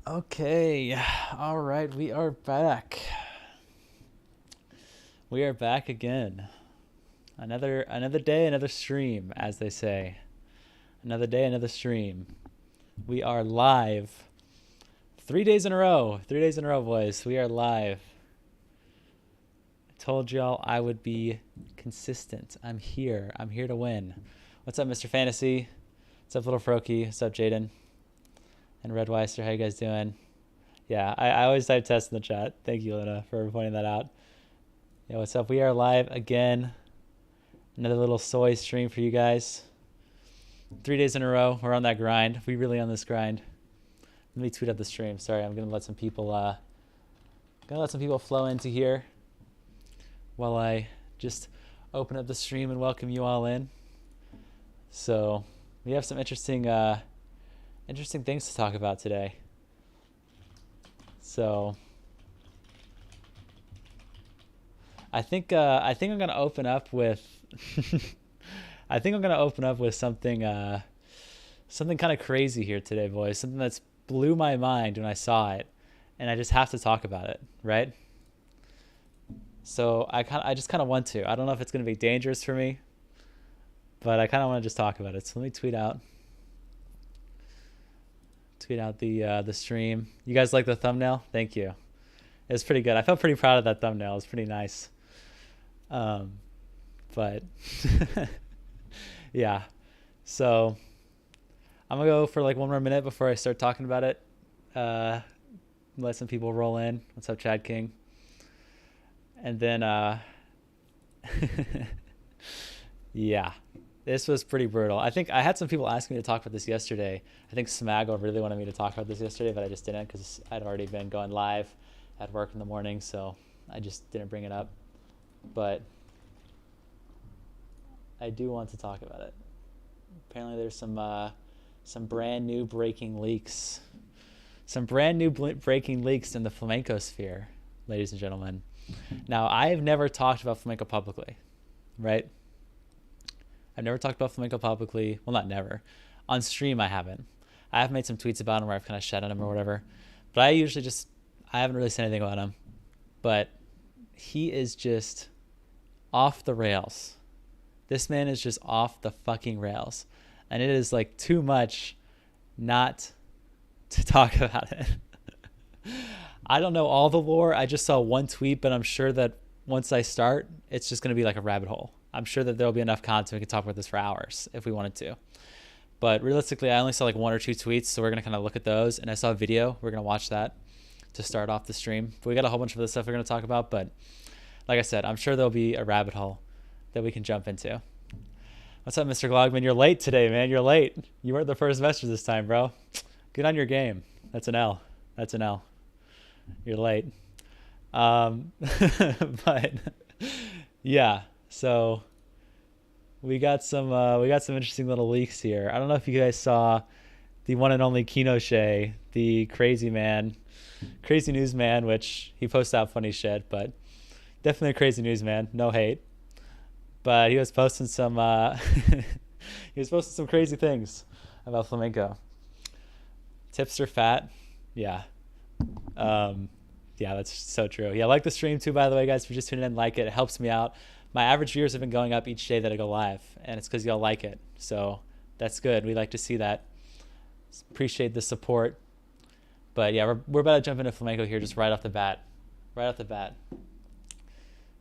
Okay, all right, we are back. We are back again. Another day, another stream, as they say. Another day, another stream. We are live. 3 days in a row. 3 days in a row, boys. We are live. I told y'all I would be consistent. I'm here. I'm here to win. What's up, Mr. Fantasy? What's up, Little Froky? What's up, Jaden? And Red Weister, how you guys doing? Yeah, I always type test in the chat. Thank you, Luna, for pointing that out. Yeah, what's up? We are live again. Another little soy stream for you guys. 3 days in a row. We're on that grind. We really on this grind. Let me tweet out the stream. Sorry, I'm gonna let some people flow into here while I just open up the stream and welcome you all in. So we have some interesting things to talk about today. So I think I'm gonna open up with something kind of crazy here today, boys. Something that's blew my mind when I saw it, and I just have to talk about it, right? So I just kind of want to. I don't know if it's gonna be dangerous for me, but I kind of want to just talk about it. So let me tweet out the stream. You guys like the thumbnail? Thank you. It was pretty good. I felt pretty proud of that thumbnail. It was pretty nice. But yeah. So I'm gonna go for like one more minute before I start talking about it. Let some people roll in. What's up, Chad King? And then yeah. This was pretty brutal. I think I had some people asking me to talk about this yesterday. I think Smaggle really wanted me to talk about this yesterday, but I just didn't because I'd already been going live at work in the morning, so I just didn't bring it up. But I do want to talk about it. Apparently there's some brand new breaking leaks. Some brand new breaking leaks in the Flamenco sphere, ladies and gentlemen. Now, I've never talked about Flamenco publicly, right? I've never talked about Flamenco publicly. Well, not never. On stream, I haven't. I have made some tweets about him where I've kind of shat on him or whatever. But I haven't really said anything about him. But he is just off the rails. This man is just off the fucking rails. And it is like too much not to talk about it. I don't know all the lore. I just saw one tweet, but I'm sure that once I start, it's just going to be like a rabbit hole. I'm sure that there'll be enough content we can talk about this for hours if we wanted to. But realistically, I only saw like one or two tweets, so we're going to kind of look at those. And I saw a video. We're going to watch that to start off the stream. But we got a whole bunch of other stuff we're going to talk about. But like I said, I'm sure there'll be a rabbit hole that we can jump into. What's up, Mr. Glogman? You're late today, man. You're late. You weren't the first message this time, bro. Get on your game. That's an L. That's an L. You're late. But yeah. So we got some interesting little leaks here. I don't know if you guys saw the one and only Kinoche, the crazy news man, which he posts out funny shit, but definitely a crazy news man. No hate. But he was posting some crazy things about Flamenco. Tips are fat. Yeah. Yeah, that's so true. Yeah, like the stream too, by the way, guys. If you're just tuning in, like it. It helps me out. My average viewers have been going up each day that I go live, and it's because y'all like it. So that's good. We like to see that. Appreciate the support. But yeah, we're about to jump into Flamenco here just right off the bat. Right off the bat.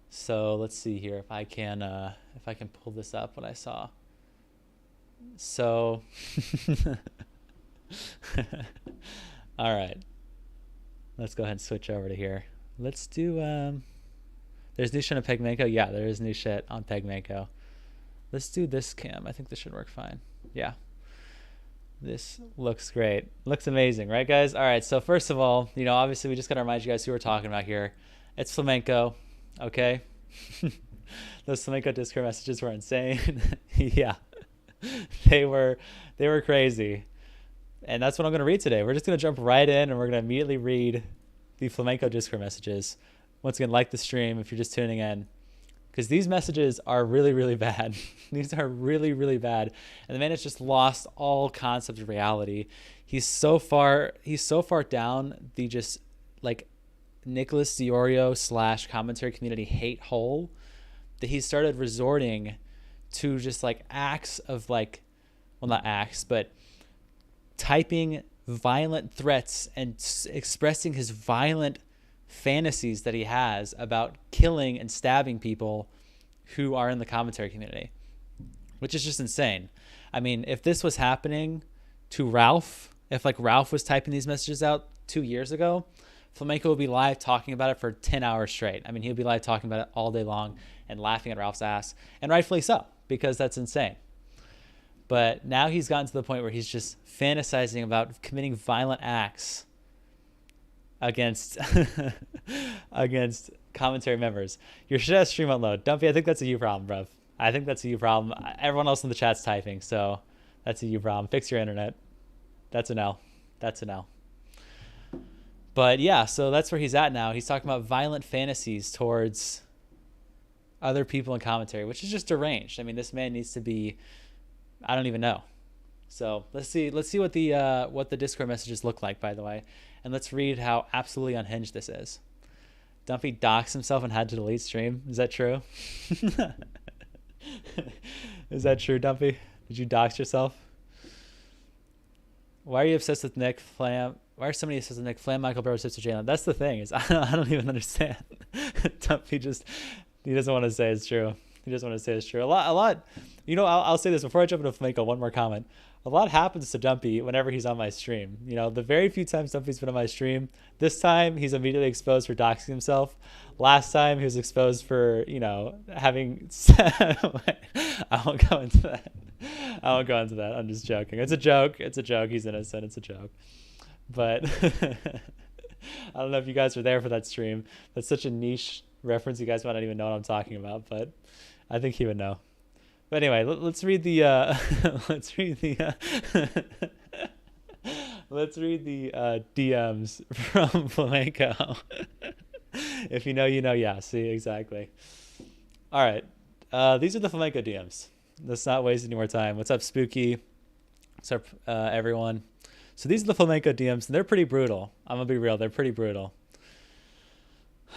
So let's see here if I can pull this up what I saw. So all right. Let's go ahead and switch over to here. Let's do there's new shit on Pegmanco. Yeah, there is new shit on Pegmanco. Let's do this cam. I think this should work fine. Yeah. This looks great. Looks amazing, right, guys? All right, so first of all, obviously we just got to remind you guys who we're talking about here. It's Flamenco, okay? Those Flamenco Discord messages were insane. Yeah. They were crazy. And that's what I'm going to read today. We're just going to jump right in, and we're going to immediately read the Flamenco Discord messages. Once again, like the stream if you're just tuning in, because these messages are really, really bad. These are really, really bad. And the man has just lost all concept of reality. He's so far down the just like Nicholas Diorio / commentary community hate hole that he started resorting to just like acts of like, well, not acts, but typing violent threats and expressing his violent fantasies that he has about killing and stabbing people who are in the commentary community, which is just insane. I mean, if this was happening to Ralph, if like Ralph was typing these messages out 2 years ago, Flamenco would be live talking about it for 10 hours straight. I mean, he would be live talking about it all day long and laughing at Ralph's ass, and rightfully so, because that's insane. But now he's gotten to the point where he's just fantasizing about committing violent acts against against commentary members. Your shit has stream unload. Dumpy, I think that's a you problem, bruv. I think that's a you problem. Everyone else in the chat's typing, so that's a you problem. Fix your internet. That's an L. That's an L. But yeah, so that's where he's at now. He's talking about violent fantasies towards other people in commentary, which is just deranged. I mean, this man needs to be, I don't even know. So let's see what the Discord messages look like, by the way. And let's read how absolutely unhinged this is. Dumpy doxed himself and had to delete stream. Is that true? Is that true, Dumpy? Did you dox yourself? Why are you obsessed with Nick Flam? Why are so many obsessed with Nick Flam, Michael Burrow, Sister Jalen? That's the thing, is I don't even understand. Dumpy he doesn't want to say it's true. He doesn't want to say it's true. A lot. You know, I'll say this before I jump into Flamenco. One more comment. A lot happens to Dumpy whenever he's on my stream. You know, the very few times Dumpy's been on my stream, this time he's immediately exposed for doxing himself. Last time he was exposed for, you know, having. I won't go into that. I'm just joking. It's a joke. He's innocent. It's a joke. But I don't know if you guys were there for that stream. That's such a niche reference. You guys might not even know what I'm talking about, but I think he would know. But anyway, let's read the DMs from Flamenco. If you know, you know. Yeah, see, exactly. All right, these are the Flamenco DMs. Let's not waste any more time. What's up, Spooky? What's up, everyone? So these are the Flamenco DMs, and they're pretty brutal. I'm gonna be real; they're pretty brutal.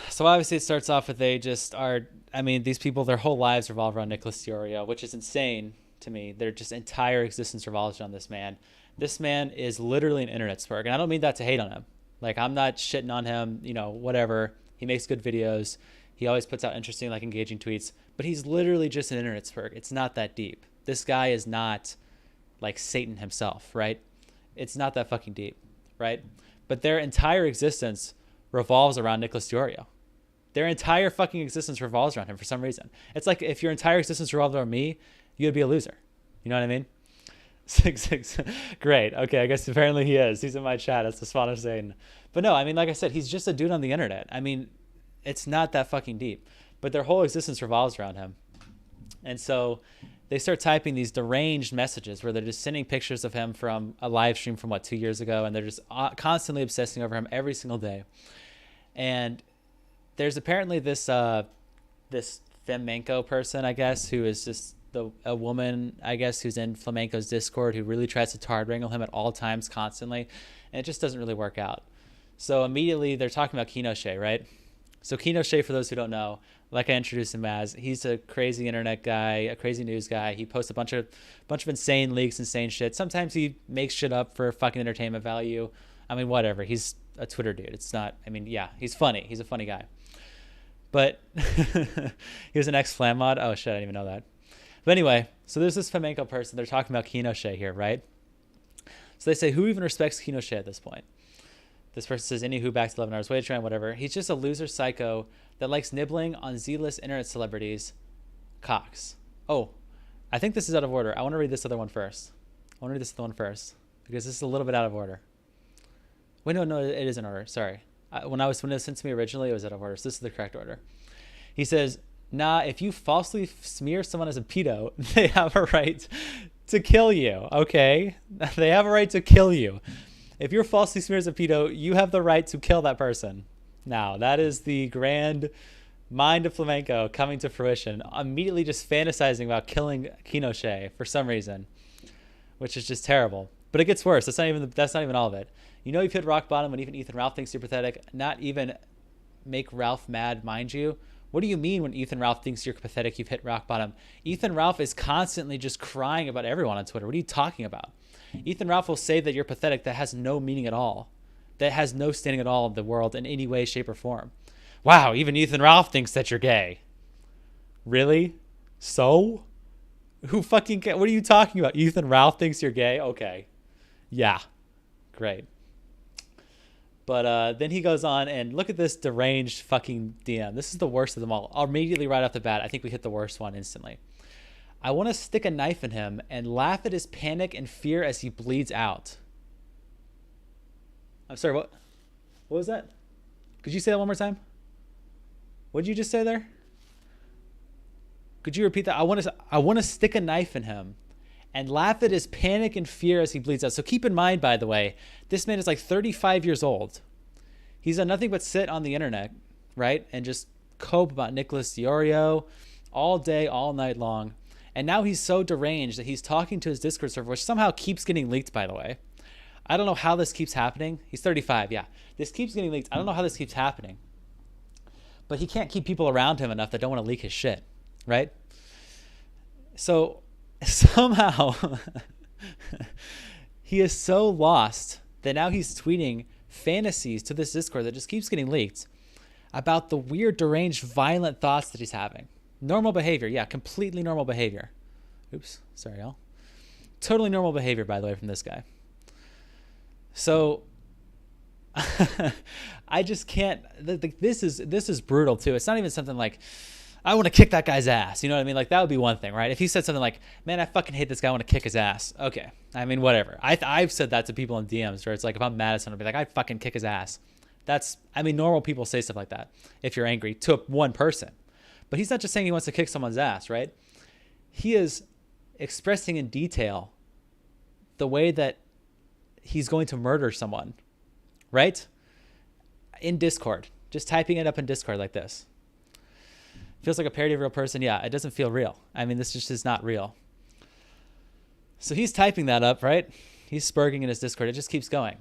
So obviously it starts off with these people, their whole lives revolve around Nicholas Diorio, which is insane to me. Their just entire existence revolves around this man. This man is literally an internet spark, and I don't mean that to hate on him. Like, I'm not shitting on him, you know, whatever. He makes good videos. He always puts out interesting, like, engaging tweets, but he's literally just an internet spark. It's not that deep. This guy is not like Satan himself, right? It's not that fucking deep, right? But their entire existence revolves around Nicholas Diorio. Their entire fucking existence revolves around him for some reason. It's like if your entire existence revolved around me, you would be a loser. You know what I mean? 6. Great. Okay, I guess apparently he is. He's in my chat. That's the spot I'm saying. But no, I mean, like I said, he's just a dude on the internet. I mean, it's not that fucking deep. But their whole existence revolves around him. And so they start typing these deranged messages where they're just sending pictures of him from a live stream from 2 years ago, and they're just constantly obsessing over him every single day. And there's apparently this Flamenco person, I guess, who is just a woman, I guess, who's in Flamenco's Discord, who really tries to tard wrangle him at all times constantly, and it just doesn't really work out. So immediately they're talking about Kinoche, right? So Kinoche, for those who don't know, like I introduced him as, he's a crazy internet guy, a crazy news guy. He posts a bunch of insane leaks, insane shit. Sometimes he makes shit up for fucking entertainment value. I mean, whatever. He's a Twitter dude. It's not, I mean, yeah, he's funny. He's a funny guy. But he was an ex-Flam mod. Oh shit, I didn't even know that. But anyway, so there's this Flamenco person. They're talking about Kinoche here, right? So they say, who even respects Kinoche at this point? This person says, any who backs 11 hours wage train, whatever. He's just a loser psycho that likes nibbling on Z-list internet celebrities' cocks. Oh, I think this is out of order. I want to read this other one first. Because this is a little bit out of order. Wait, no, it is in order. Sorry. When it was sent to me originally, it was out of order. So this is the correct order. He says, nah, if you falsely smear someone as a pedo, they have a right to kill you, okay? They have a right to kill you. If you're falsely smeared as a pedo, you have the right to kill that person. Now, that is the grand Mind of Flamenco coming to fruition. Immediately just fantasizing about killing Pinochet for some reason, which is just terrible. But it gets worse. That's not even all of it. You know you've hit rock bottom when even Ethan Ralph thinks you're pathetic. Not even make Ralph mad, mind you. What do you mean when Ethan Ralph thinks you're pathetic, you've hit rock bottom? Ethan Ralph is constantly just crying about everyone on Twitter. What are you talking about? Ethan Ralph will say that you're pathetic. That has no meaning at all. That has no standing at all in the world in any way, shape, or form. Wow, even Ethan Ralph thinks that you're gay. Really? So? Who fucking what are you talking about? Ethan Ralph thinks you're gay? Okay. Yeah. Great. But then he goes on and look at this deranged fucking DM. This is the worst of them all. Immediately right off the bat, I think we hit the worst one instantly. I want to stick a knife in him and laugh at his panic and fear as he bleeds out. I'm sorry, what was that? Could you say that one more time? What did you just say there? Could you repeat that? I want to stick a knife in him and laugh at his panic and fear as he bleeds out. So keep in mind, by the way, this man is like 35 years old. He's done nothing but sit on the internet, right? And just cope about Nicholas Diorio all day, all night long. And now he's so deranged that he's talking to his Discord server, which somehow keeps getting leaked, by the way. I don't know how this keeps happening. He's 35, yeah. This keeps getting leaked. I don't know how this keeps happening. But he can't keep people around him enough that don't want to leak his shit, right? So somehow he is so lost that now he's tweeting fantasies to this Discord that just keeps getting leaked about the weird, deranged, violent thoughts that he's having. Normal behavior. Yeah, completely normal behavior. Oops. Sorry, y'all. Totally normal behavior, by the way, from this guy. So I just can't. This is brutal, too. It's not even something like, I want to kick that guy's ass. You know what I mean? Like, that would be one thing, right? If he said something like, man, I fucking hate this guy, I want to kick his ass. Okay. I mean, whatever. I've said that to people in DMs where it's like, if I'm mad at someone, I'll be like, I'd fucking kick his ass. Normal people say stuff like that if you're angry to one person. But he's not just saying he wants to kick someone's ass, right? He is expressing in detail the way that he's going to murder someone, right? In Discord. Just typing it up in Discord like this. Feels like a parody of a real person. Yeah, it doesn't feel real. I mean, this just is not real. So he's typing that up, right? He's spurging in his Discord. It just keeps going.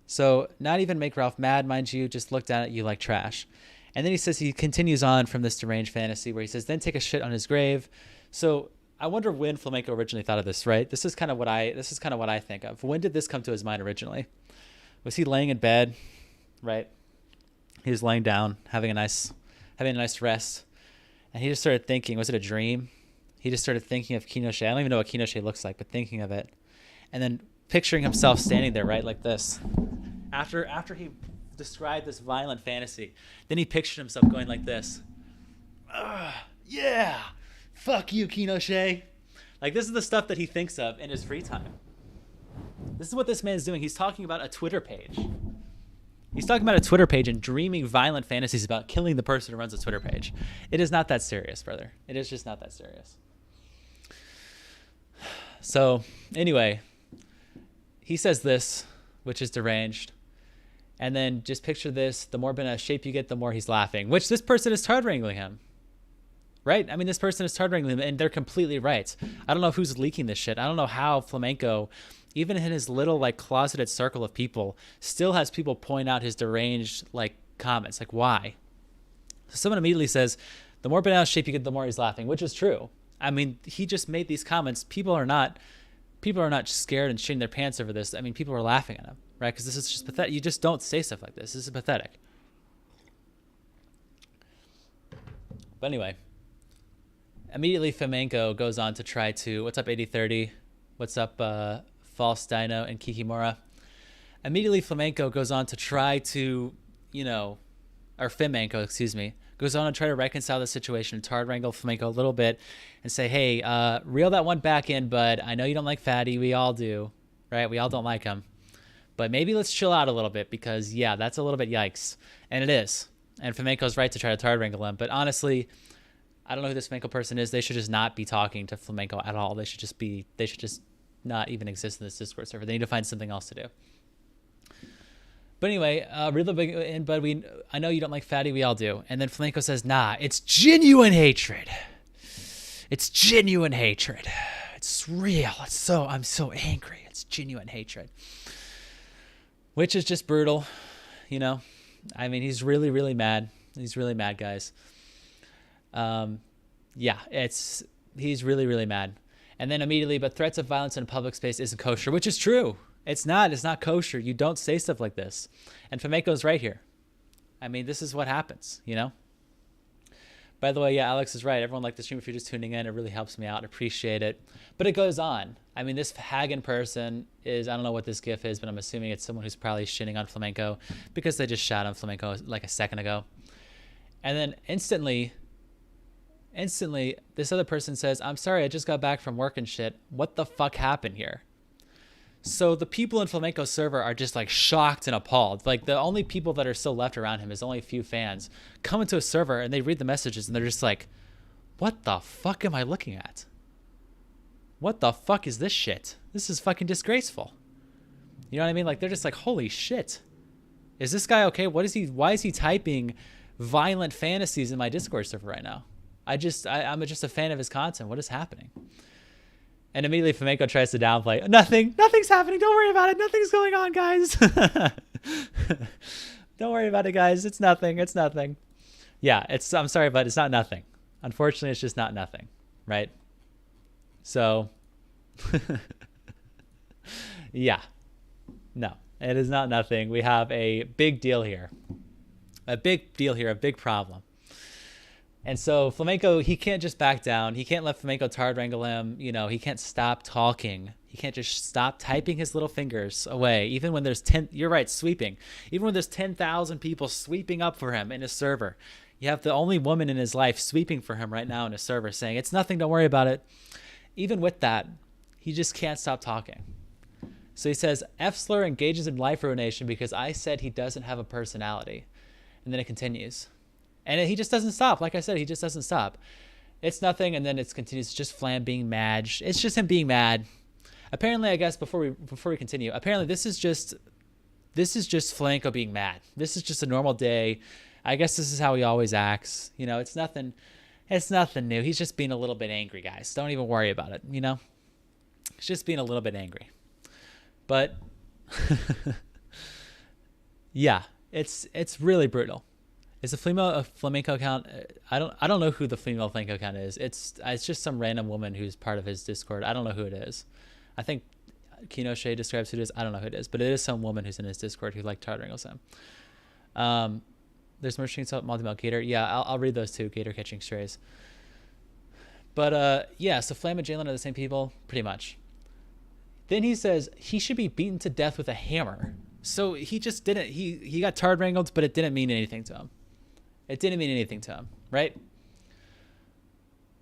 So not even make Ralph mad, mind you, just look down at you like trash. And then he continues on from this deranged fantasy where he says, then take a shit on his grave. So I wonder when Flamenco originally thought of this, right? This is kind of what I think of. When did this come to his mind originally? Was he laying in bed, right? He was laying down, having a nice rest. And he just started thinking, was it a dream? He just started thinking of Pinochet. I don't even know what Pinochet looks like, but thinking of it. And then picturing himself standing there, right, like this. After he described this violent fantasy, then he pictured himself going like this. Yeah, fuck you, Pinochet. Like, this is the stuff that he thinks of in his free time. This is what this man is doing. He's talking about a Twitter page. He's talking about a Twitter page and dreaming violent fantasies about killing the person who runs a Twitter page. It is not that serious, brother. It is just not that serious. So, anyway, he says this, which is deranged. And then just picture this. The more bent out of shape you get, the more he's laughing. Which this person is card wrangling him. Right? I mean, this person is card wrangling him, and they're completely right. I don't know who's leaking this shit. I don't know how Flamenco, even in his little like closeted circle of people, still has people point out his deranged like comments. Like, why? So someone immediately says, the more bent out of shape you get, the more he's laughing, which is true. I mean, he just made these comments. People are not scared and shitting their pants over this. I mean, people are laughing at him, right? Because this is just pathetic. You just don't say stuff like this. This is pathetic. But anyway, immediately Flamenco goes on to try to, what's up 8030? What's up False Dino and Kikimura? Immediately Flamenco goes on to try to, or Flamenco, excuse me, goes on and try to reconcile the situation and tard wrangle Flamenco a little bit and say, hey, reel that one back in, bud. I know you don't like Fatty. We all do, right? We all don't like him. But maybe let's chill out a little bit because, yeah, that's a little bit yikes. And it is. And Flamenco's right to try to tard wrangle him. But honestly, I don't know who this Flamenco person is. They should just not be talking to Flamenco at all. They should just not even exist in this Discord server. They need to find something else to do. But anyway, really big, and but I know you don't like fatty. We all do. And then Flamenco says, "Nah, it's genuine hatred. It's genuine hatred. It's real. I'm so angry. It's genuine hatred." Which is just brutal, you know. I mean, he's really, really mad. He's really mad, guys. Yeah, he's really, really mad. And then immediately, but threats of violence in a public space isn't kosher, which is true. It's not kosher. You don't say stuff like this. And Flamenco's right here. I mean, this is what happens, you know? By the way, yeah, Alex is right. Everyone liked the stream. If you're just tuning in, it really helps me out. Appreciate it. But it goes on. I mean, this Hagen person I don't know what this gif is, but I'm assuming it's someone who's probably shitting on Flamenco because they just shot on Flamenco like a second ago. And then instantly, this other person says, "I'm sorry, I just got back from work and shit. What the fuck happened here?" So the people in Flamenco's server are just like shocked and appalled. Like the only people that are still left around him is only a few fans come into a server and they read the messages and they're just like, "What the fuck am I looking at? What the fuck is this shit? This is fucking disgraceful." You know what I mean? Like they're just like, "Holy shit. Is this guy okay? Why is he typing violent fantasies in my Discord server right now? I'm just a fan of his content. What is happening?" And immediately Flamenco tries to downplay. Nothing's happening. Don't worry about it. Nothing's going on, guys. Don't worry about it, guys. It's nothing. Yeah, I'm sorry, but it's not nothing. Unfortunately, it's just not nothing, right? So, yeah. No, it is not nothing. We have a big deal here. A big problem. And so Flamenco, he can't just back down. He can't let Flamenco tard wrangle him. You know, he can't stop talking. He can't just stop typing his little fingers away. Even when there's you're right, sweeping. Even when there's 10,000 people sweeping up for him in his server. You have the only woman in his life sweeping for him right now in his server saying, "It's nothing, don't worry about it." Even with that, he just can't stop talking. So he says, "F-slur engages in life ruination because I said he doesn't have a personality." And then it continues. And he just doesn't stop. Like I said, he just doesn't stop. It's nothing, and then it continues. It's just Flam being mad. It's just him being mad. Apparently, I guess before we continue, apparently this is just Flamenco being mad. This is just a normal day. I guess this is how he always acts. You know, it's nothing new. He's just being a little bit angry, guys. Don't even worry about it. You know, he's just being a little bit angry. But yeah, it's really brutal. Is the Flamenco account? I don't know who the female Flamenco account is. It's just some random woman who's part of his Discord. I don't know who it is. I think Kino Shea describes who it is. I don't know who it is, but it is some woman who's in his Discord who like tard wrangles him. There's merchant multi-melt Gator. Yeah, I'll read those too. Gator catching strays. But yeah, so Flam and Jalen are the same people, pretty much. Then he says he should be beaten to death with a hammer. So he just didn't. He got tard wrangled, but it didn't mean anything to him. It didn't mean anything to him, right?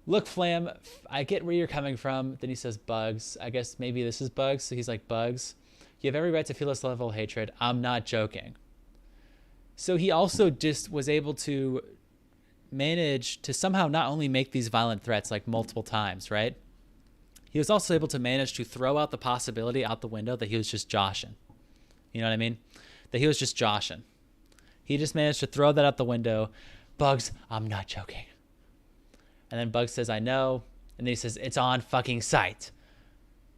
Look, Flam, I get where you're coming from. Then he says Bugs. I guess maybe this is Bugs. So he's like, Bugs, you have every right to feel this level of hatred. I'm not joking. So he also just was able to manage to somehow not only make these violent threats like multiple times, right? He was also able to manage to throw out the possibility out the window that he was just joshing. You know what I mean? That he was just joshing. He just managed to throw that out the window. Bugs, I'm not joking. And then Bugs says, I know. And then he says, it's on fucking site.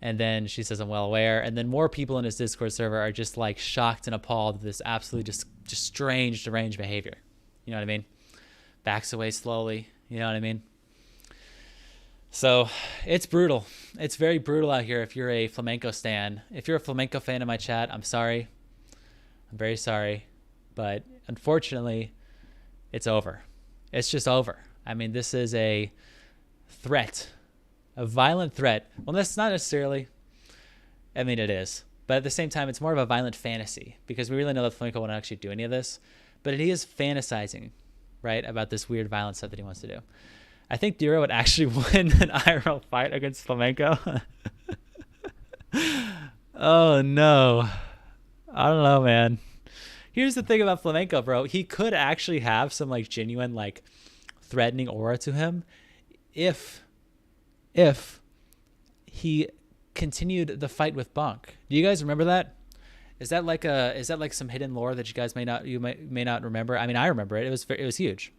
And then she says, I'm well aware. And then more people in his Discord server are just like shocked and appalled at this absolutely just strange, deranged behavior. You know what I mean? Backs away slowly. You know what I mean? So it's brutal. It's very brutal out here if you're a Flamenco stan. If you're a Flamenco fan in my chat, I'm sorry. I'm very sorry. But unfortunately, it's over. It's just over. I mean, this is a threat, a violent threat. Well, that's not necessarily. I mean, it is. But at the same time, it's more of a violent fantasy because we really know that Flamenco won't actually do any of this. But he is fantasizing, right, about this weird violent stuff that he wants to do. I think Diro would actually win an IRL fight against Flamenco. Oh, no. I don't know, man. Here's the thing about Flamenco, bro. He could actually have some, like, genuine, like, threatening aura to him if he continued the fight with Bunk. Do you guys remember that? Is that like some hidden lore that you guys may not remember? I mean, I remember it. It was huge.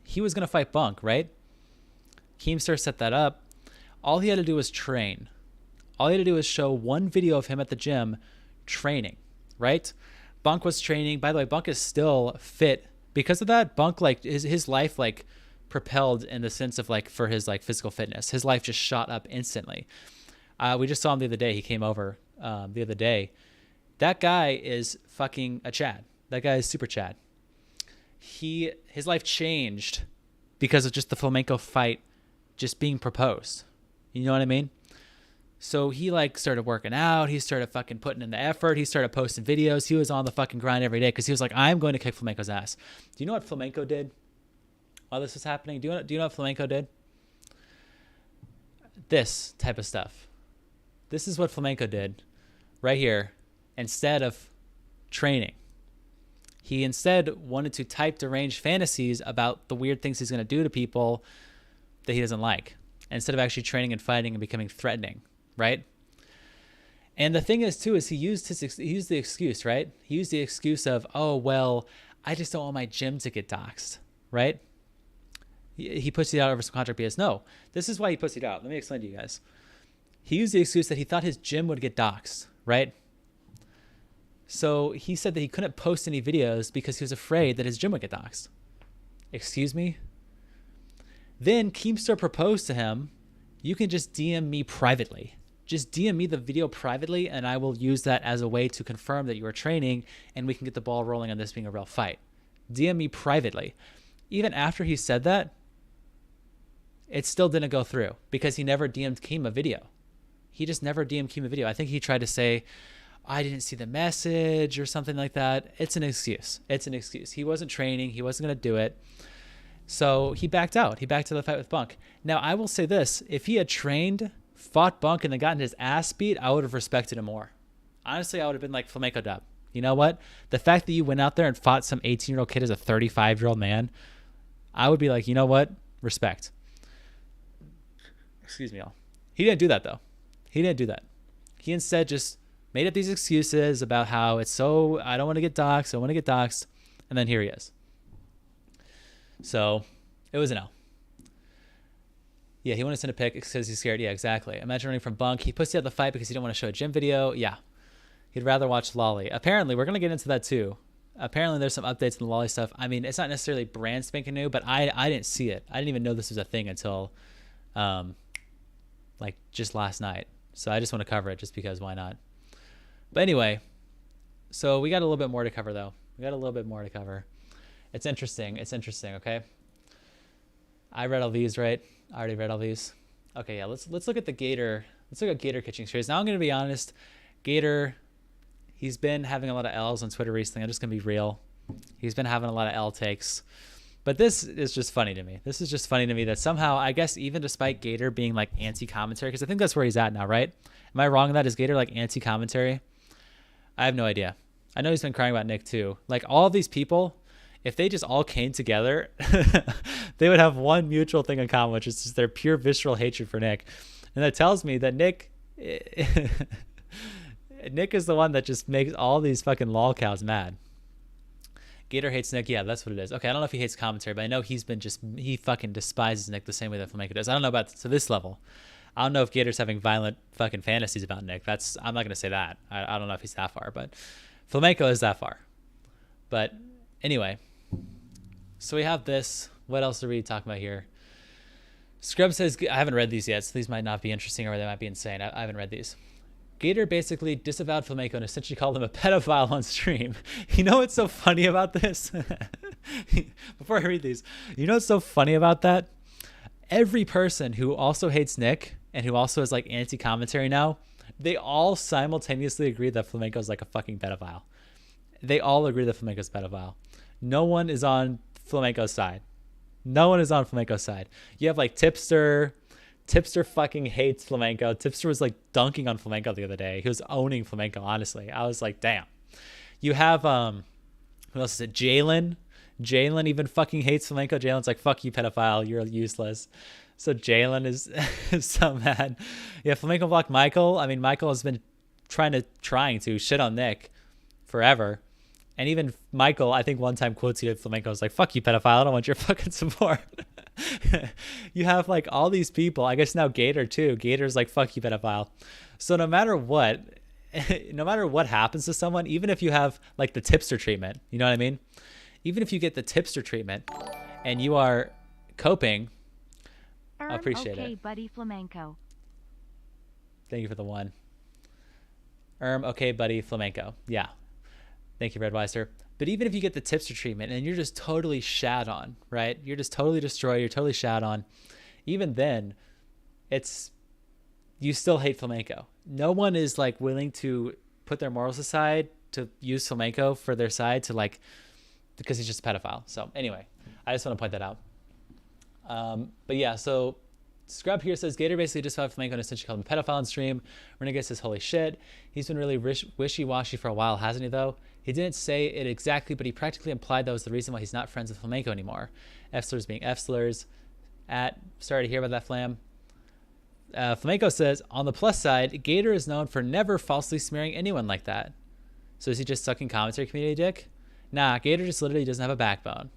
He was gonna fight Bunk, right? Keemstar set that up. All he had to do was train. All he had to do was show one video of him at the gym training, right? Bunk was training. By the way, Bunk is still fit because of that. Bunk, like, his life, like, propelled in the sense of, like, for his, like, physical fitness. His life just shot up instantly. We just saw him the other day. He came over the other day. That guy is fucking a Chad. That guy is super Chad. His life changed because of just the Flamenco fight just being proposed. You know what I mean? So he, like, started working out. He started fucking putting in the effort. He started posting videos. He was on the fucking grind every day because he was like, I'm going to kick Flamenco's ass. Do you know what Flamenco did while this was happening? Do you know what Flamenco did? This type of stuff. This is what Flamenco did right here. Instead of training, he instead wanted to type deranged fantasies about the weird things he's going to do to people that he doesn't like, instead of actually training and fighting and becoming threatening. Right? And the thing is, too, is he used the excuse, right? He used the excuse of, oh, well, I just don't want my gym to get doxxed, right? He puts it out over some contract BS. No, this is why he puts it out. Let me explain to you guys. He used the excuse that he thought his gym would get doxxed, right? So he said that he couldn't post any videos because he was afraid that his gym would get doxxed. Excuse me? Then Keemstar proposed to him, you can just DM me privately. Just DM me the video privately, and I will use that as a way to confirm that you are training, and we can get the ball rolling on this being a real fight. DM me privately. Even after he said that, it still didn't go through because he never DM'd Keem a video. He just never DM'd Keem a video. I think he tried to say, I didn't see the message or something like that. It's an excuse. It's an excuse. He wasn't training. He wasn't going to do it. So he backed out. He backed to the fight with Bunk. Now, I will say this. If he had trained, fought Bunk, and then gotten his ass beat, I would have respected him more. Honestly, I would have been like, Flamenco dub. You know what? The fact that you went out there and fought some 18-year-old kid as a 35-year-old man, I would be like, you know what? Respect. Excuse me, all. He didn't do that, though. He didn't do that. He instead just made up these excuses about how it's so, I don't want to get doxxed, I want to get doxxed, and then here he is. So it was an L. Yeah, he wanted to send a pic because he's scared. Yeah, exactly. Imagine running from Bunk. He pussy out the fight because he didn't want to show a gym video. Yeah. He'd rather watch Lolly. Apparently, we're going to get into that too. Apparently, there's some updates in the Lolly stuff. I mean, it's not necessarily brand spanking new, but I didn't see it. I didn't even know this was a thing until like just last night. So I just want to cover it just because why not? But anyway, so we got a little bit more to cover though. We got a little bit more to cover. It's interesting. It's interesting, okay? I read all these, right? I already read all these. Okay, yeah, let's look at the Gator. Let's look at Gator catching series. Now I'm going to be honest. Gator, he's been having a lot of L's on Twitter recently. I'm just going to be real. He's been having a lot of L takes. But this is just funny to me. This is just funny to me that somehow, I guess even despite Gator being like anti-commentary, because I think that's where he's at now, right? Am I wrong in that? Is Gator like anti-commentary? I have no idea. I know he's been crying about Nick too. Like all of these people, if they just all came together, they would have one mutual thing in common, which is just their pure visceral hatred for Nick. And that tells me that Nick is the one that just makes all these fucking lol cows mad. Gator hates Nick. Yeah, that's what it is. Okay, I don't know if he hates commentary, but I know he fucking despises Nick the same way that Flamenco does. I don't know about to this level. I don't know if Gator's having violent fucking fantasies about Nick. I'm not going to say that. I don't know if he's that far, but Flamenco is that far. But anyway, so we have this. What else are we talking about here? Scrub says, I haven't read these yet, so these might not be interesting or they might be insane. I haven't read these. Gator basically disavowed Flamenco and essentially called him a pedophile on stream. You know what's so funny about this? Before I read these, you know what's so funny about that? Every person who also hates Nick and who also is like anti-commentary now, they all simultaneously agree that Flamenco is like a fucking pedophile. They all agree that Flamenco's a pedophile. No one is on Flamenco's side. No one is on Flamenco's side. You have like Tipster. Tipster fucking hates Flamenco. Tipster was like dunking on Flamenco the other day. He was owning Flamenco, honestly. I was like, damn. You have, who else is it? Jalen. Jalen even fucking hates Flamenco. Jalen's like, fuck you, pedophile. You're useless. So Jalen is so mad. Yeah, Flamenco blocked Michael. I mean, Michael has been trying to shit on Nick forever. And even Michael, I think one time quotes you Flamenco was like, "Fuck you, pedophile. I don't want your fucking support." You have like all these people. I guess now Gator too. Gator's like, "Fuck you, pedophile." So no matter what, no matter what happens to someone, even if you have like the tipster treatment, you know what I mean? Even if you get the tipster treatment and you are coping, I appreciate okay, it. buddy Flamenco. Thank you for the one. Okay, buddy Flamenco. Yeah. Thank you, Redweiser. But even if you get the tipster treatment and you're just totally shat on, right? You're just totally destroyed. You're totally shat on. Even then, you still hate Flamenco. No one is like willing to put their morals aside to use Flamenco for their side to like, because he's just a pedophile. So anyway, I just want to point that out. But yeah, so Scrub here says Gator basically just found Flamenco and essentially called him a pedophile on stream. Renegade says, holy shit. He's been really wishy-washy for a while, hasn't he though? He didn't say it exactly, but he practically implied that was the reason why he's not friends with Flamenco anymore. F-slurs being F-slurs. Sorry to hear about that, Flam. Flamenco says, on the plus side, Gator is known for never falsely smearing anyone like that. So is he just sucking commentary community dick? Nah, Gator just literally doesn't have a backbone.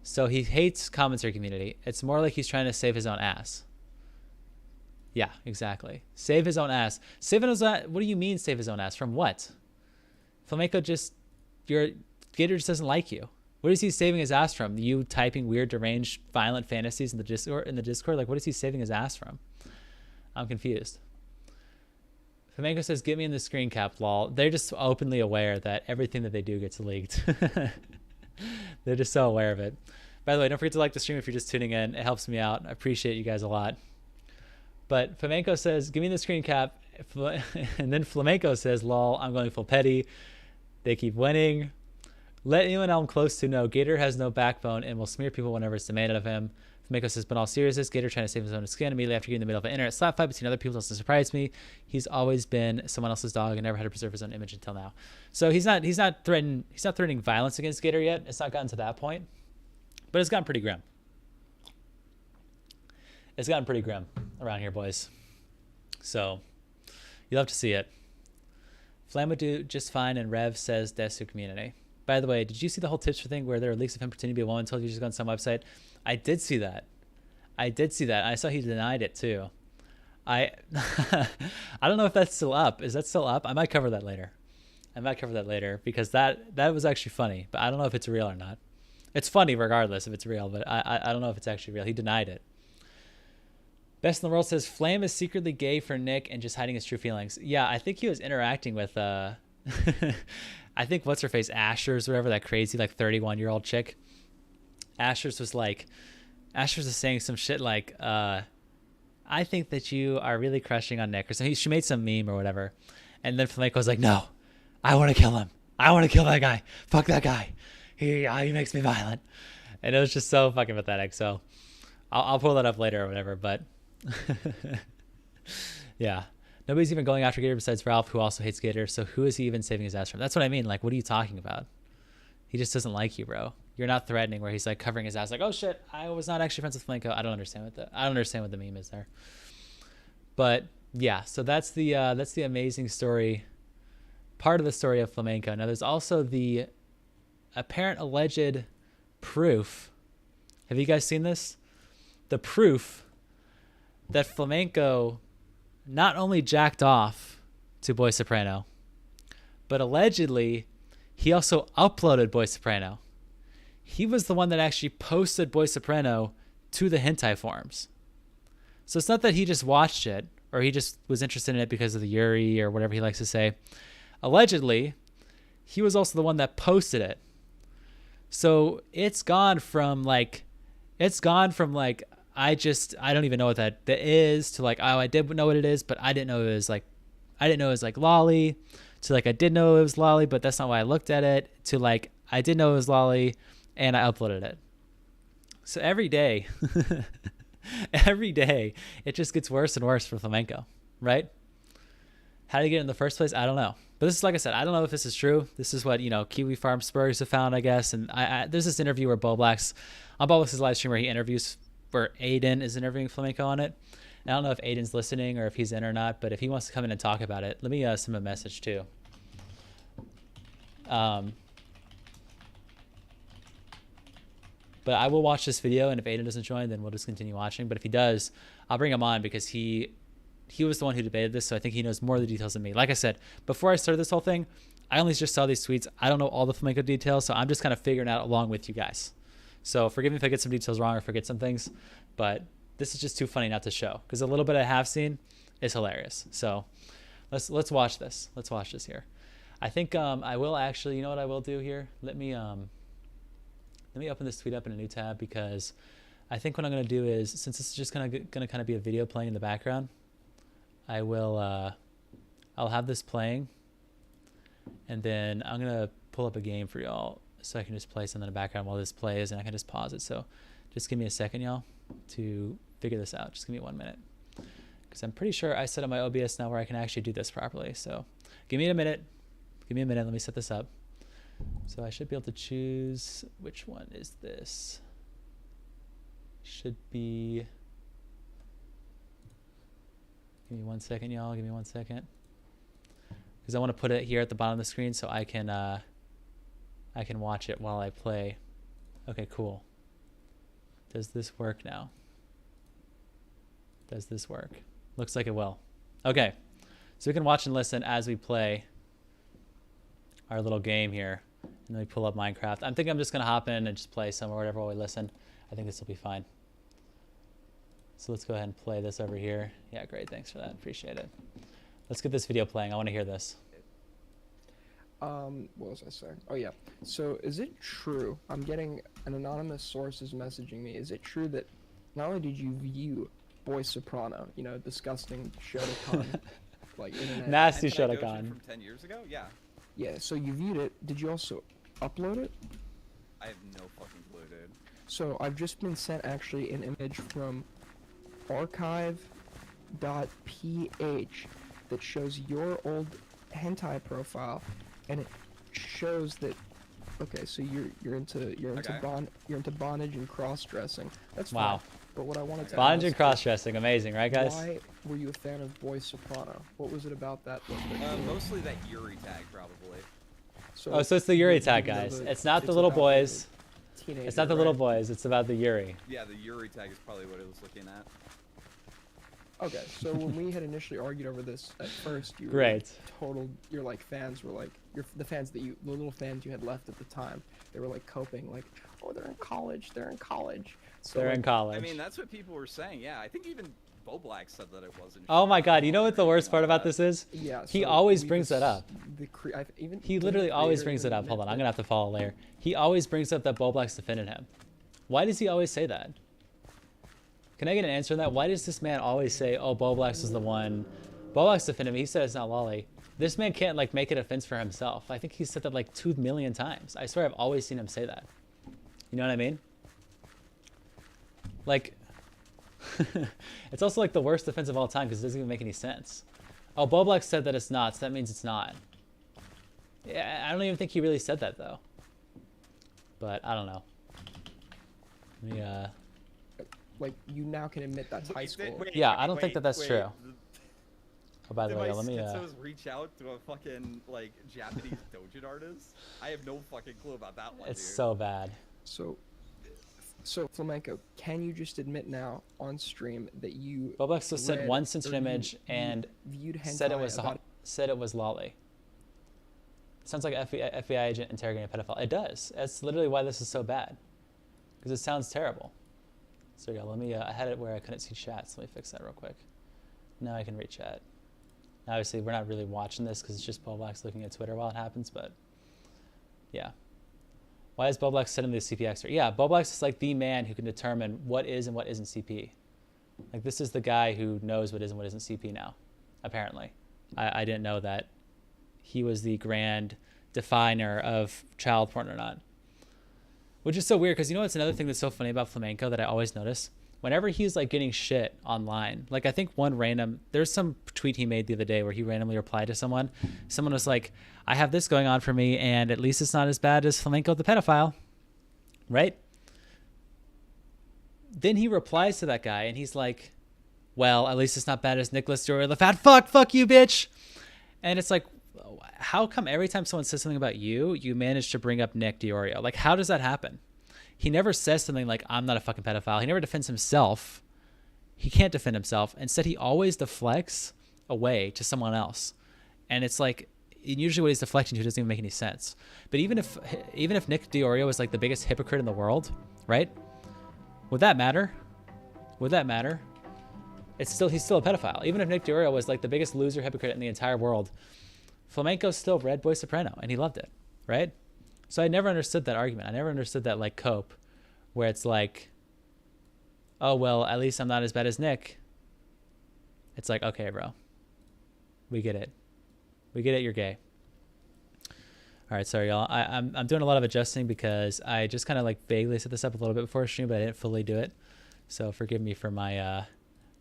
So he hates commentary community. It's more like he's trying to save his own ass. Yeah, exactly. Save his own ass. Save his own ass. What do you mean save his own ass? From what? Flamenco Gator just doesn't like you. What is he saving his ass from? You typing weird, deranged, violent fantasies in the Discord? Like, what is he saving his ass from? I'm confused. Flamenco says, get me in the screen cap, lol. They're just openly aware that everything that they do gets leaked. They're just so aware of it. By the way, don't forget to like the stream if you're just tuning in. It helps me out. I appreciate you guys a lot. But Flamenco says, give me the screen cap. And then Flamenco says, lol, I'm going full petty. They keep winning. Let anyone I'm close to know Gator has no backbone and will smear people whenever it's demanded of him. Flamenco says, but in all seriousness, Gator trying to save his own skin immediately after getting in the middle of an internet slap fight between other people doesn't surprise me. He's always been someone else's dog and never had to preserve his own image until now. So he's not threatening violence against Gator yet. It's not gotten to that point. But it's gotten pretty grim. It's gotten pretty grim around here, boys. So you'll have to see it. Flam would do just fine, and Rev says Desu community. By the way, did you see the whole tipster thing where there are leaks of him pretending to be a woman told you just go on some website? I did see that. I saw he denied it too. I don't know if that's still up. Is that still up? I might cover that later. Because that was actually funny, but I don't know if it's real or not. It's funny regardless if it's real, but I don't know if it's actually real. He denied it. Best in the World says Flame is secretly gay for Nick and just hiding his true feelings. Yeah, I think he was interacting with I think what's her face, Asher's, whatever, that crazy like 31-year-old chick. Asher's was saying some shit like I think that you are really crushing on Nick or something. She made some meme or whatever. And then Flamenco was like, no, I want to kill him. I want to kill that guy. Fuck that guy. He makes me violent. And it was just so fucking pathetic. So I'll pull that up later or whatever. But yeah, nobody's even going after Gator besides Ralph, who also hates Gator. So who is he even saving his ass from? That's what I mean. Like, what are you talking about? He just doesn't like you, bro. You're not threatening where he's like covering his ass like, oh shit, I was not actually friends with Flamenco. I don't understand what the meme is there. But yeah, so that's the amazing story, part of the story of Flamenco. Now there's also the apparent alleged proof. Have you guys seen this? The proof that Flamenco not only jacked off to Boy Soprano, but allegedly he also uploaded Boy Soprano. He was the one that actually posted Boy Soprano to the hentai forums. So it's not that he just watched it or he just was interested in it because of the Yuri or whatever he likes to say. Allegedly, he was also the one that posted it. So it's gone from like I don't even know what that is to like, oh, I did know what it is, but I didn't know it was like lolly, to like I did know it was lolly, but that's not why I looked at it, to like I did know it was lolly and I uploaded it. So every day it just gets worse and worse for Flamenco, right? How did he get in the first place? I don't know. But this is, like I said, I don't know if this is true. This is what, Kiwi Farm Spurs have found, I guess. And there's this interview where on Boblax's live stream where Aiden is interviewing Flamenco on it. I don't know if Aiden's listening or if he's in or not, but if he wants to come in and talk about it, let me send him a message too. But I will watch this video, and if Aiden doesn't join, then we'll just continue watching. But if he does, I'll bring him on because he was the one who debated this, so I think he knows more of the details than me. Like I said, before I started this whole thing, I only just saw these tweets. I don't know all the Flamenco details, so I'm just kind of figuring out along with you guys. So forgive me if I get some details wrong or forget some things, but this is just too funny not to show because a little bit I have seen is hilarious. So let's watch this. Let's watch this here. I think I will actually, you know what I will do here? Let me open this tweet up in a new tab because I think what I'm going to do is, since this is just going to kind of be a video playing in the background, I will I'll have this playing, and then I'm going to pull up a game for y'all so I can just play something in the background while this plays, and I can just pause it. So just give me a second, y'all, to figure this out. Just give me 1 minute because I'm pretty sure I set up my OBS now where I can actually do this properly. So give me a minute. Give me a minute. Let me set this up. So I should be able to choose, which one is this? Should be, give me 1 second, y'all. Give me 1 second. Because I want to put it here at the bottom of the screen so I can watch it while I play. Okay, cool. Does this work now? Does this work? Looks like it will. Okay, so we can watch and listen as we play our little game here. And then we pull up Minecraft. I'm thinking I'm just going to hop in and just play some or whatever while we listen. I think this will be fine. So let's go ahead and play this over here. Yeah, great. Thanks for that. Appreciate it. Let's get this video playing. I want to hear this. What was I saying? Oh, yeah. So is it true? I'm getting an anonymous source is messaging me. Is it true that not only did you view Boy Soprano, you know, disgusting Shotokan, like internet. Nasty Shotokan. From 10 years ago? Yeah. Yeah, so you viewed it. Did you also upload it? I have no fucking clue, dude. So I've just been sent actually an image from archive.ph that shows your old hentai profile, and it shows that. Okay, so you're into bondage and cross dressing. That's wow. Fine. But what I wanted to bondage and ask cross dressing, amazing, right, guys? Why were you a fan of Boy Soprano? What was it about that? Mostly that Yuri tag, probably. So it's the Yuri tag, guys. It's not the little boys. Teenager, it's not the little boys. It's about the Yuri. Yeah, the Yuri tag is probably what it was looking at. Okay, so when we had initially argued over this at first, you great. Your like fans were like the fans that the little fans you had left at the time. They were like coping, like, oh, they're in college. So they're in college. I mean, that's what people were saying. Yeah, I think even Bo Black said that it wasn't. Oh my God! You know what the worst part about this is? Yeah. He always brings that up. He literally always brings it up. Hold on, I'm gonna have to follow a layer. He always brings up that Bo Black's defended him. Why does he always say that? Can I get an answer on that? Why does this man always say, "Oh, Bo Black's is the one"? Bo Black's defended him. He said it's not Lolly. This man can't like make it a fence for himself. I think he said that like 2 million times. I swear I've always seen him say that. You know what I mean? Like, it's also like the worst defense of all time because it doesn't even make any sense. Oh, Bo Black said that it's not, so that means it's not. Yeah, I don't even think he really said that though. But I don't know. Yeah. Like, you now can admit that's high school. Yeah, I don't think that that's true. Oh, by the way, let me. Reach out to a fucking like Japanese doujin artist. I have no fucking clue about that one. It's dude. so bad. So Flamenco, can you just admit now on stream that you Bobex just sent one censored image and viewed said it was Lolly. It sounds like an FBI agent interrogating a pedophile. It does. That's literally why this is so bad, because it sounds terrible. So yeah, let me. I had it where I couldn't see chat, so let me fix that real quick. Now I can read chat. Now, obviously, we're not really watching this because it's just Bobex looking at Twitter while it happens, but yeah. Why is Bobex sending the CP expert? Yeah, Bobex is like the man who can determine what is and what isn't CP. Like, this is the guy who knows what is and what isn't CP now, apparently. I didn't know that he was the grand definer of child porn or not. Which is so weird, because you know what's another thing that's so funny about Flamenco that I always notice? Whenever he's like getting shit online, like I think there's some tweet he made the other day where he randomly replied to someone. Someone was like, I have this going on for me, and at least it's not as bad as Flamenco the pedophile, right? Then he replies to that guy, and he's like, well, at least it's not bad as Nicholas Diorio, the fat fuck you, bitch. And it's like, how come every time someone says something about you, you manage to bring up Nick Diorio? Like, how does that happen? He never says something like, I'm not a fucking pedophile. He never defends himself. He can't defend himself. Instead, he always deflects away to someone else. And it's like, usually what he's deflecting to doesn't even make any sense. But even if Nick Diorio is like the biggest hypocrite in the world, right? Would that matter? Would that matter? He's still a pedophile. Even if Nick Diorio was like the biggest loser hypocrite in the entire world, Flamenco still read Boy Soprano and he loved it, right? So I never understood that argument. I never understood that like cope, where it's like, oh well, at least I'm not as bad as Nick. It's like, okay, bro, we get it. We get it. You're gay. All right, sorry, y'all. I'm doing a lot of adjusting because I just kind of like vaguely set this up a little bit before stream, but I didn't fully do it. So forgive me for my.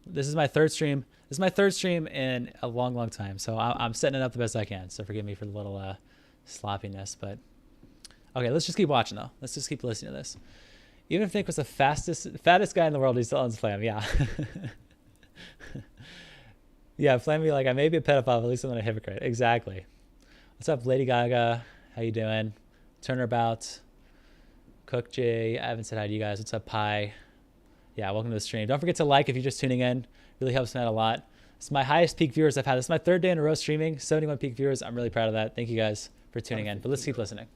This is my third stream. This is my third stream in a long, long time. So I'm setting it up the best I can. So forgive me for the little sloppiness, but okay, let's just keep watching though. Let's just keep listening to this. Even if Nick was the fattest guy in the world, he still owns Flam. Yeah. Yeah, Flam be like, I may be a pedophile, but at least I'm not a hypocrite. Exactly. What's up, Lady Gaga? How you doing? Turnabout. Cook J. I haven't said hi to you guys. What's up, Pi? Yeah, welcome to the stream. Don't forget to like if you're just tuning in. Really helps me out a lot. It's my highest peak viewers I've had. This is my third day in a row streaming. 71 peak viewers. I'm really proud of that. Thank you guys for tuning in. But let's keep listening.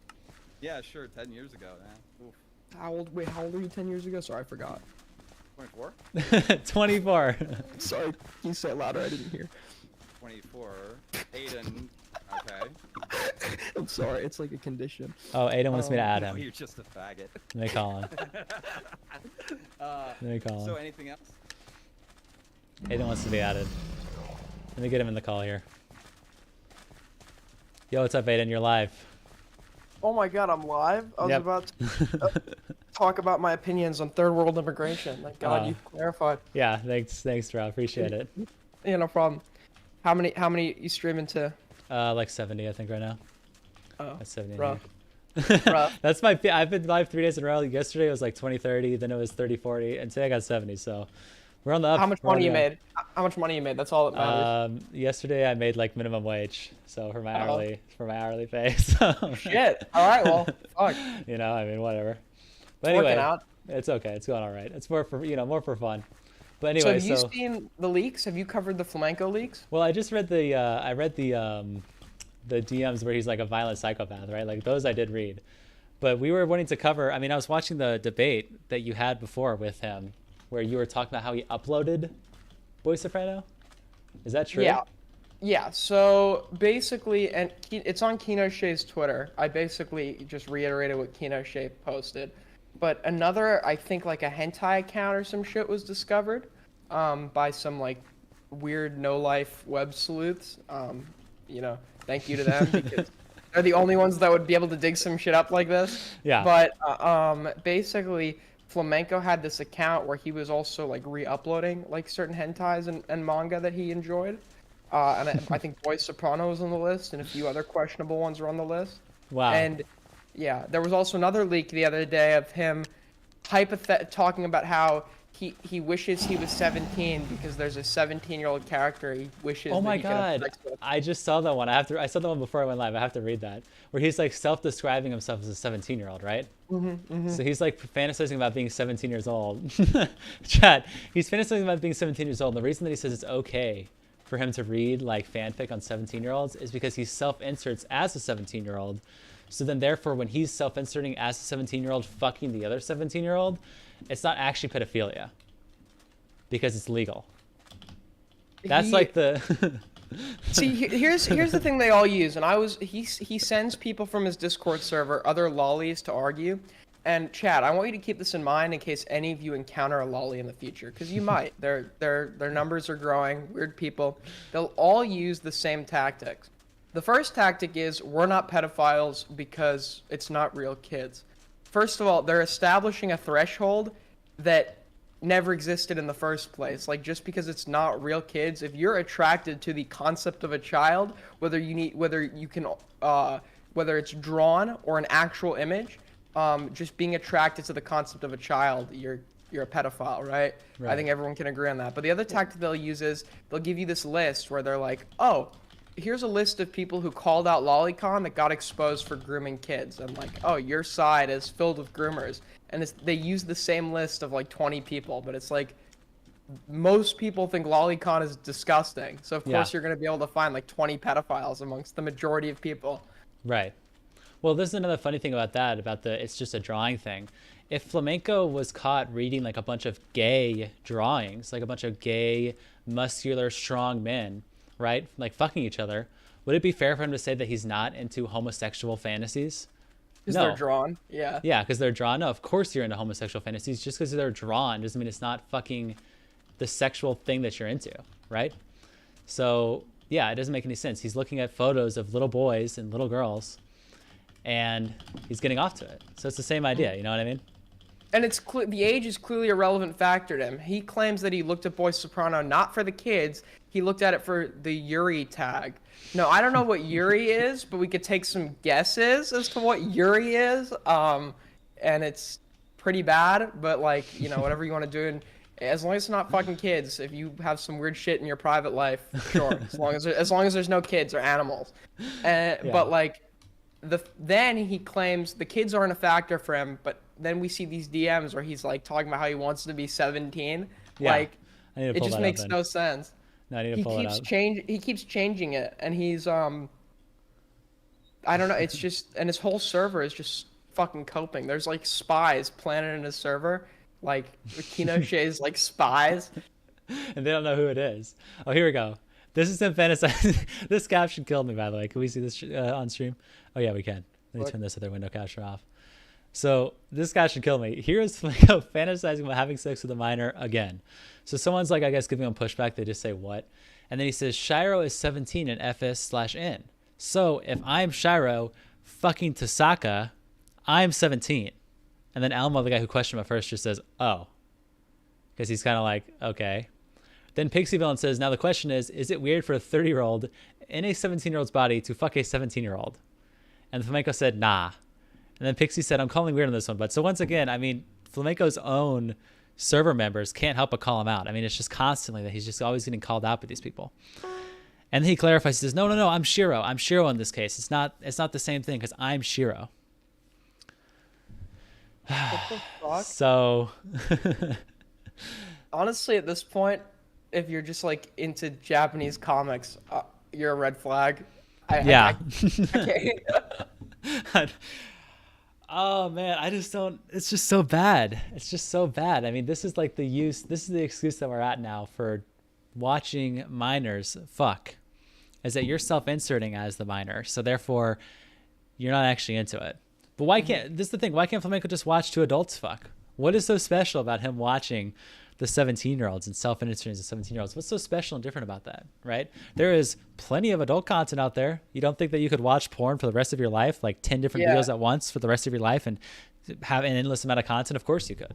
Yeah, sure. 10 years ago, man. Oof. How old were you 10 years ago? Sorry, I forgot. 24? 24. Sorry, can you say it louder? I didn't hear. 24. Aiden. Okay. I'm sorry, it's like a condition. Oh, Aiden wants me to add No, him. you're just a faggot. Let me call him. Let me call him. So anything else? Aiden wants to be added. Let me get him in the call here. Yo, what's up, Aiden? You're live. Oh my god, I'm live? I was Yep. about to talk about my opinions on third world immigration. Thank god you clarified. Yeah, thanks, bro. Appreciate it. Yeah, no problem. How many you streaming to? Like 70, I think, right now. Oh, That's 70. rough. Rough. That's I've been live 3 days in a row. Yesterday it was like 20, 30, then it was 30, 40, and today I got 70. So we're on the up. How much We're on money you the up. made? How much money you made? That's all that matters. Yesterday I made like minimum wage, so for my hourly pay. So Shit. All right, well, fuck. you know, I mean, whatever. But It's anyway, working out. it's okay. It's going all right. It's more for more for fun. But So anyway, have you seen the leaks? Have you covered the Flamenco leaks? well, I just read the DMs where he's like a violent psychopath, right? Like those I did read. But we were wanting to cover, I mean, I was watching the debate that you had before with him where you were talking about how he uploaded Boy Soprano. Is that true? Yeah. Yeah, so basically, and it's on Kino Shea's Twitter. I basically just reiterated what Kino Shea posted. But another, I think like a hentai account or some shit was discovered by some like weird no-life web sleuths. You know, thank you to them because they're the only ones that would be able to dig some shit up like this. Yeah. But basically, Flamenco had this account where he was also like re-uploading like certain hentais and manga that he enjoyed. And I think Boy Soprano was on the list, and a few other questionable ones were on the list. Wow. And yeah, there was also another leak the other day of him talking about how he wishes he was 17 because there's a 17-year-old character he wishes. Oh that my he could have god. sex with. I just saw that one. I saw that one before I went live. I have to read that. Where he's like self-describing himself as a 17-year-old, right? So he's like fantasizing about being 17 years old. Chat. He's fantasizing about being 17 years old. And the reason that he says it's okay for him to read like fanfic on 17-year-olds is because he self-inserts as a 17-year-old. So then therefore when he's self-inserting as a 17-year-old fucking the other 17-year-old, it's not actually pedophilia because it's legal. That's like the See, here's the thing they all use, and he sends people from his Discord server other lollies to argue. And Chad, I want you to keep this in mind in case any of you encounter a lolly in the future, because you might. Their numbers are growing. Weird people. They'll all use the same tactics. The first tactic is we're not pedophiles because it's not real kids. First of all, they're establishing a threshold that never existed in the first place. Like just because it's not real kids, if you're attracted to the concept of a child, whether it's drawn or an actual image, just being attracted to the concept of a child, you're you're a pedophile, right? I Right. think everyone can agree on that. But the other tactic they'll use is they'll give you this list where they're like, oh, here's a list of people who called out lolicon that got exposed for grooming kids, and like, oh, your side is filled with groomers, and they use the same list of like 20 people, but it's like most people think lolicon is disgusting, so of course you're going to be able to find like 20 pedophiles amongst the majority of people. Right. Well, this is another funny thing about that, about the it's just a drawing thing. If Flamenco was caught reading like a bunch of gay drawings, like a bunch of gay, muscular, strong men, right, like fucking each other, would it be fair for him to say that he's not into homosexual fantasies? Because they're drawn. Yeah. Yeah, because they're drawn. No, of course you're into homosexual fantasies. Just because they're drawn doesn't mean it's not fucking the sexual thing that you're into, right? So, yeah, it doesn't make any sense. He's looking at photos of little boys and little girls, and he's getting off to it. So it's the same idea, you know what I mean? And it's the age is clearly a relevant factor to him. He claims that he looked at Boy Soprano not for the kids. He looked at it for the Yuri tag. No, I don't know what Yuri is, but we could take some guesses as to what Yuri is. And it's pretty bad, but like, you know, whatever you want to do. And as long as it's not fucking kids, if you have some weird shit in your private life, sure. As long as there's no kids or animals. But like, then he claims the kids aren't a factor for him, but then we see these DMs where he's like talking about how he wants to be 17. Yeah. Like, I need to it pull just that makes up, no sense. No, I need to pull it up. He keeps changing it, and he's I don't know. It's just, and his whole server is just fucking coping. There's like spies planted in his server, like Kinoshay's like spies. And they don't know who it is. Oh, here we go. This is him fantasizing. This caption killed me, by the way. Can we see this on stream? Oh yeah, we can. Let me turn this other window capture off. So this guy should kill me. Here is Flamenco fantasizing about having sex with a minor again. So someone's like, I guess, giving him pushback. They just say, what? And then he says, Shiro is 17 in FS/N. So if I'm Shiro fucking Tasaka, I'm 17. And then Almo, the guy who questioned him at first, just says, oh. Because he's kind of like, okay. Then Pixie Villain says, now the question is it weird for a 30-year-old in a 17-year-old's body to fuck a 17-year-old? And Flamenco said, nah. And then Pixie said, I'm calling weird on this one. But so once again, I mean, Flamenco's own server members can't help but call him out. I mean, it's just constantly that he's just always getting called out by these people. And then he clarifies, he says, no, I'm Shiro. I'm Shiro in this case. It's not the same thing because I'm Shiro. What the fuck? So honestly, at this point, if you're just like into Japanese comics, you're a red flag. Yeah. I Oh man, I just don't. It's just so bad. It's just so bad. I mean, this is like this is the excuse that we're at now for watching minors fuck, is that you're self-inserting as the minor, so therefore you're not actually into it. But why can't this is the thing? Why can't Flamenco just watch two adults fuck? What is so special about him watching the 17-year-olds and self-inserting as the 17-year-olds? What's so special and different about that, right? There is plenty of adult content out there. You don't think that you could watch porn for the rest of your life, like 10 different videos at once for the rest of your life and have an endless amount of content? Of course you could.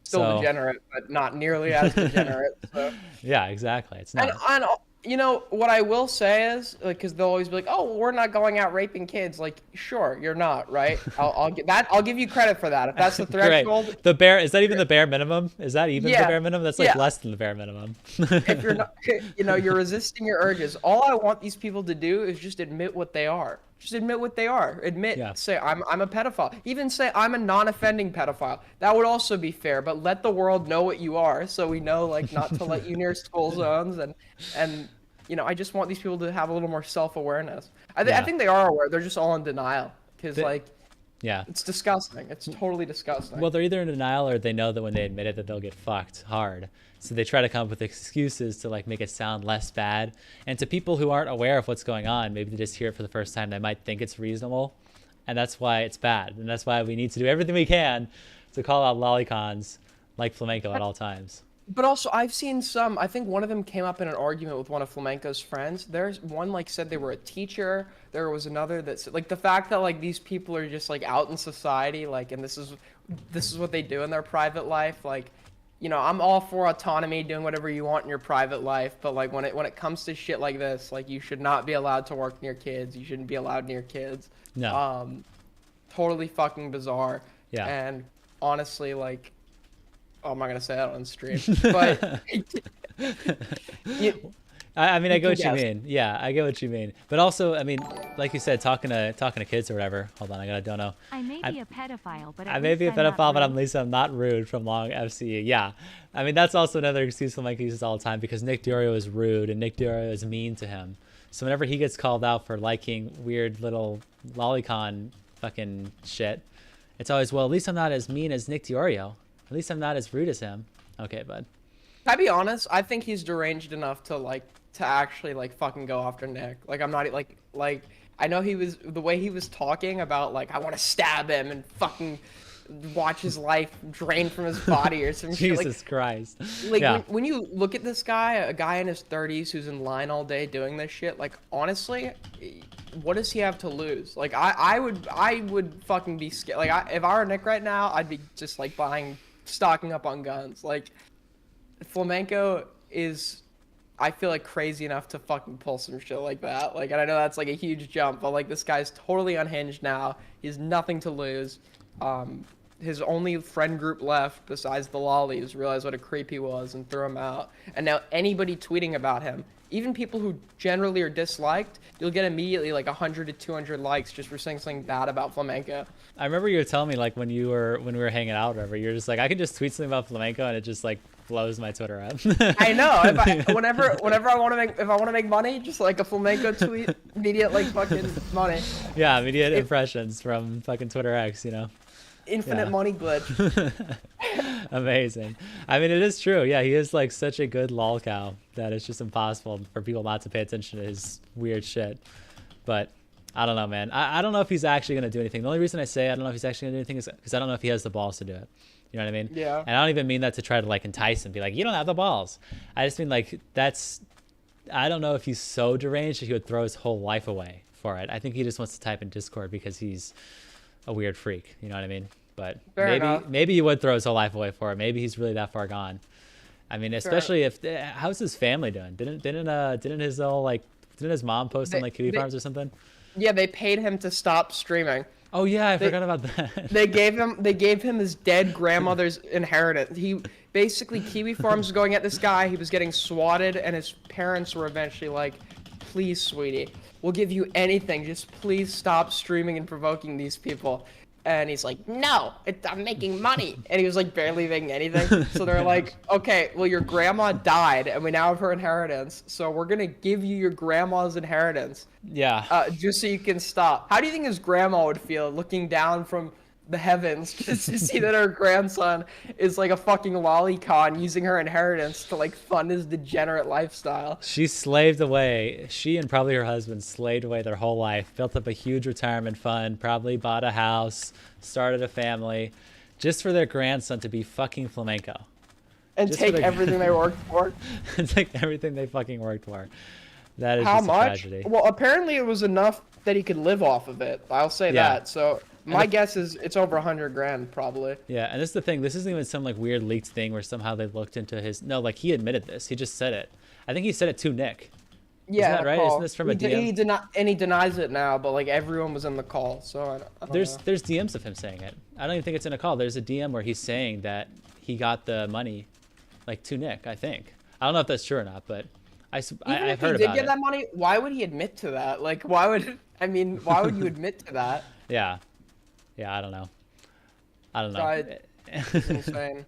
Still degenerate, but not nearly as degenerate. So. Yeah, exactly. It's not. And you know, what I will say is, like, because they'll always be like, oh, well, we're not going out raping kids. Like, sure, you're not, right? I'll give you credit for that. If that's the threshold. Great. The bare, is that even the bare minimum? Is that even the bare minimum? That's like less than the bare minimum. If you're not, you know, you're resisting your urges. All I want these people to do is just admit what they are. Just admit what they are. Say I'm a pedophile. Even say I'm a non-offending pedophile. That would also be fair, but let the world know what you are, so we know like not to let you near school zones and you know, I just want these people to have a little more self-awareness. I think they are aware. They're just all in denial because it's disgusting. It's totally disgusting. Well, they're either in denial or they know that when they admit it that they'll get fucked hard. So they try to come up with excuses to like make it sound less bad. And to people who aren't aware of what's going on, maybe they just hear it for the first time, they might think it's reasonable. And that's why it's bad. And that's why we need to do everything we can to call out lolicons like Flamenco at all times. But also, I've seen some. I think one of them came up in an argument with one of Flamenco's friends. There's one like said they were a teacher. There was another that said, like, the fact that like these people are just like out in society, like, and this is what they do in their private life. Like, you know, I'm all for autonomy, doing whatever you want in your private life. But like when it comes to shit like this, like you should not be allowed to work near kids. You shouldn't be allowed near kids. No. Totally fucking bizarre. Yeah. And honestly, like, Oh, I'm not gonna say that on stream, but you, I mean, I you get can what you guess. mean. Yeah, I get what you mean. But also, I mean, like you said, talking to kids or whatever. Hold on, I got a dono. I may be a pedophile, but I at may least be a I'm not pedophile, but at rude. least I'm not rude from Long FCE. Yeah. I mean, that's also another excuse Flamenco uses all the time because Nick Diorio is rude and Nick Diorio is mean to him. So whenever he gets called out for liking weird little lolicon fucking shit, it's always, well, at least I'm not as mean as Nick Diorio. At least I'm not as rude as him. Okay, bud. Can I be honest? I think he's deranged enough to actually like fucking go after Nick. Like I'm not like I know he was the way he was talking about like I want to stab him and fucking watch his life drain from his body or some shit. Jesus Christ. Like Yeah. when you look at this guy, a guy in his 30s who's in line all day doing this shit, like honestly, what does he have to lose? Like I would fucking be scared. Like if I were Nick right now, I'd be just like stocking up on guns. Like Flamenco is, I feel like crazy enough to fucking pull some shit like that. Like, and I know that's like a huge jump, but like this guy's totally unhinged now. He has nothing to lose. His only friend group left besides the lollies realized what a creep he was and threw him out. And now anybody tweeting about him, even people who generally are disliked, you'll get immediately like 100 to 200 likes just for saying something bad about Flamenco. I remember you were telling me like when we were hanging out or whatever, you're just like, I can just tweet something about Flamenco and it just like blows my Twitter up. I know. Whenever I want to make money, just like a Flamenco tweet, immediate like fucking money. Yeah, immediate impressions from fucking Twitter X, you know. Infinite Yeah. money glitch. Amazing. I mean, it is true. Yeah, he is like such a good lol cow that it's just impossible for people not to pay attention to his weird shit. But I don't know, man. I don't know if he's actually going to do anything. The only reason I say I don't know if he's actually going to do anything is because I don't know if he has the balls to do it. You know what I mean? Yeah. And I don't even mean that to try to like entice him, be like, you don't have the balls. I just mean like I don't know if he's so deranged that he would throw his whole life away for it. I think he just wants to type in Discord because he's a weird freak. You know what I mean? But Fair enough. maybe he would throw his whole life away for it. Maybe he's really that far gone. I mean, especially if how's his family doing? Didn't his mom post on like Kiwi Farms or something? Yeah, they paid him to stop streaming. Oh yeah, I forgot about that. They gave him his dead grandmother's inheritance. He basically Kiwi Farms was going at this guy. He was getting swatted, and his parents were eventually like, "Please, sweetie, we'll give you anything. Just please stop streaming and provoking these people." And he's like, "No, I'm making money." And he was like barely making anything. So they're like, "Okay, well your grandma died, and we now have her inheritance. So we're gonna give you your grandma's inheritance." Yeah. Just so you can stop. How do you think his grandma would feel looking down from the heavens just to see that her grandson is like a fucking lolicon using her inheritance to like fund his degenerate lifestyle? She slaved away. She and probably her husband slaved away their whole life, built up a huge retirement fund, probably bought a house, started a family, just for their grandson to be fucking Flamenco. And Just take for the- everything they worked for. It's like everything they fucking worked for. That is How just a much? tragedy. Well, apparently it was enough that he could live off of it. I'll say Yeah. that. So my guess is it's over 100 grand probably. Yeah, and this is the thing. This isn't even some like weird leaked thing where somehow they looked into his. No, like he admitted this. He just said it. I think he said it to Nick. Yeah, that right? call. Isn't this from a DM? He denies it now, but like everyone was in the call, so I don't know. There's DMs of him saying it. I don't even think it's in a call. There's a DM where he's saying that he got the money, like to Nick. I think. I don't know if that's true or not, but I've If heard he did about get it. that money, why would he admit to that? Like, why would you admit to that? Yeah, I don't know. It's insane.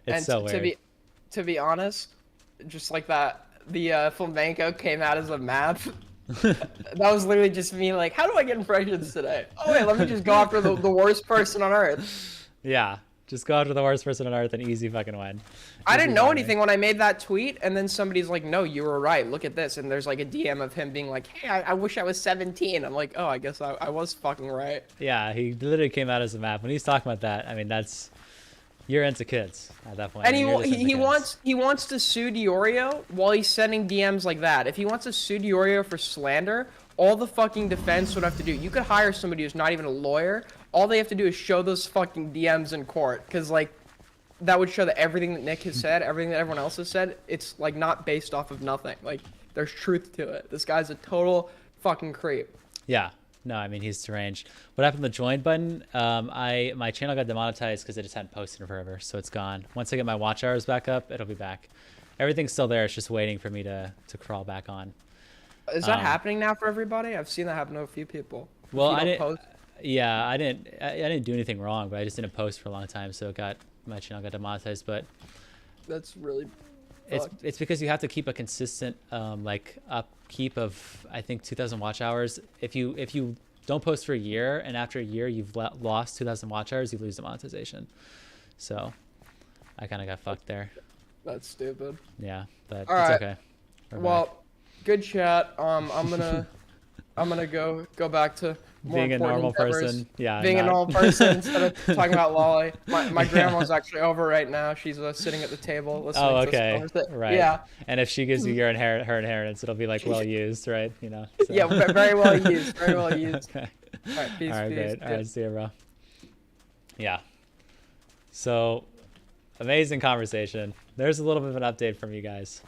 It's and so weird. To be honest, just like that, the flamenco came out as a map. That was literally just me like, how do I get impressions today? Oh wait, let me just go after the worst person on earth. Yeah, just go after the worst person on earth and easy fucking win. I Easy didn't know money. anything when I made that tweet, and then somebody's like, no, you were right, look at this, and there's like a DM of him being like, hey, I wish I was 17. I'm like, oh, I guess I was fucking right. Yeah, he literally came out as a map. When he's talking about that, I mean, you're into kids at that point. And I mean, you're just into kids. he wants to sue Diorio while he's sending DMs like that. If he wants to sue Diorio for slander, all the fucking defense would have to do. You could hire somebody who's not even a lawyer. All they have to do is show those fucking DMs in court, because like that would show that everything that Nick has said, everything that everyone else has said, it's like not based off of nothing. Like there's truth to it. This guy's a total fucking creep. Yeah, No, I mean, he's deranged. What happened to the join button? My channel got demonetized because I just hadn't posted in forever, so it's gone. Once I get my watch hours back up, it'll be back. Everything's still there. It's just waiting for me to crawl back on. Is that happening now for everybody? I've seen that happen to a few people. Well, If you I don't didn't. post- Yeah, I didn't do anything wrong, but I just didn't post for a long time, so my channel got demonetized. But That's really. it's because you have to keep a consistent like upkeep of, I think, 2,000 watch hours. If you don't post for a year and after a year you've lost 2,000 watch hours, you lose the monetization. So I kind of got fucked there. That's stupid. Yeah, but All it's right. okay. We're back. Well, good chat. I'm gonna go back to more Being a important normal endeavors. person. Yeah. Being a not- normal person instead of talking about Lolly. My grandma's actually over right now. She's sitting at the table listening Oh, to this okay. conversation. Right. Yeah. And if she gives you her inheritance, it'll be like well used, right? You know. So. Yeah, very well used. Very well used. Okay. All right, peace, All right, peace. great. All right, see you, bro. Yeah. So, amazing conversation. There's a little bit of an update from you guys.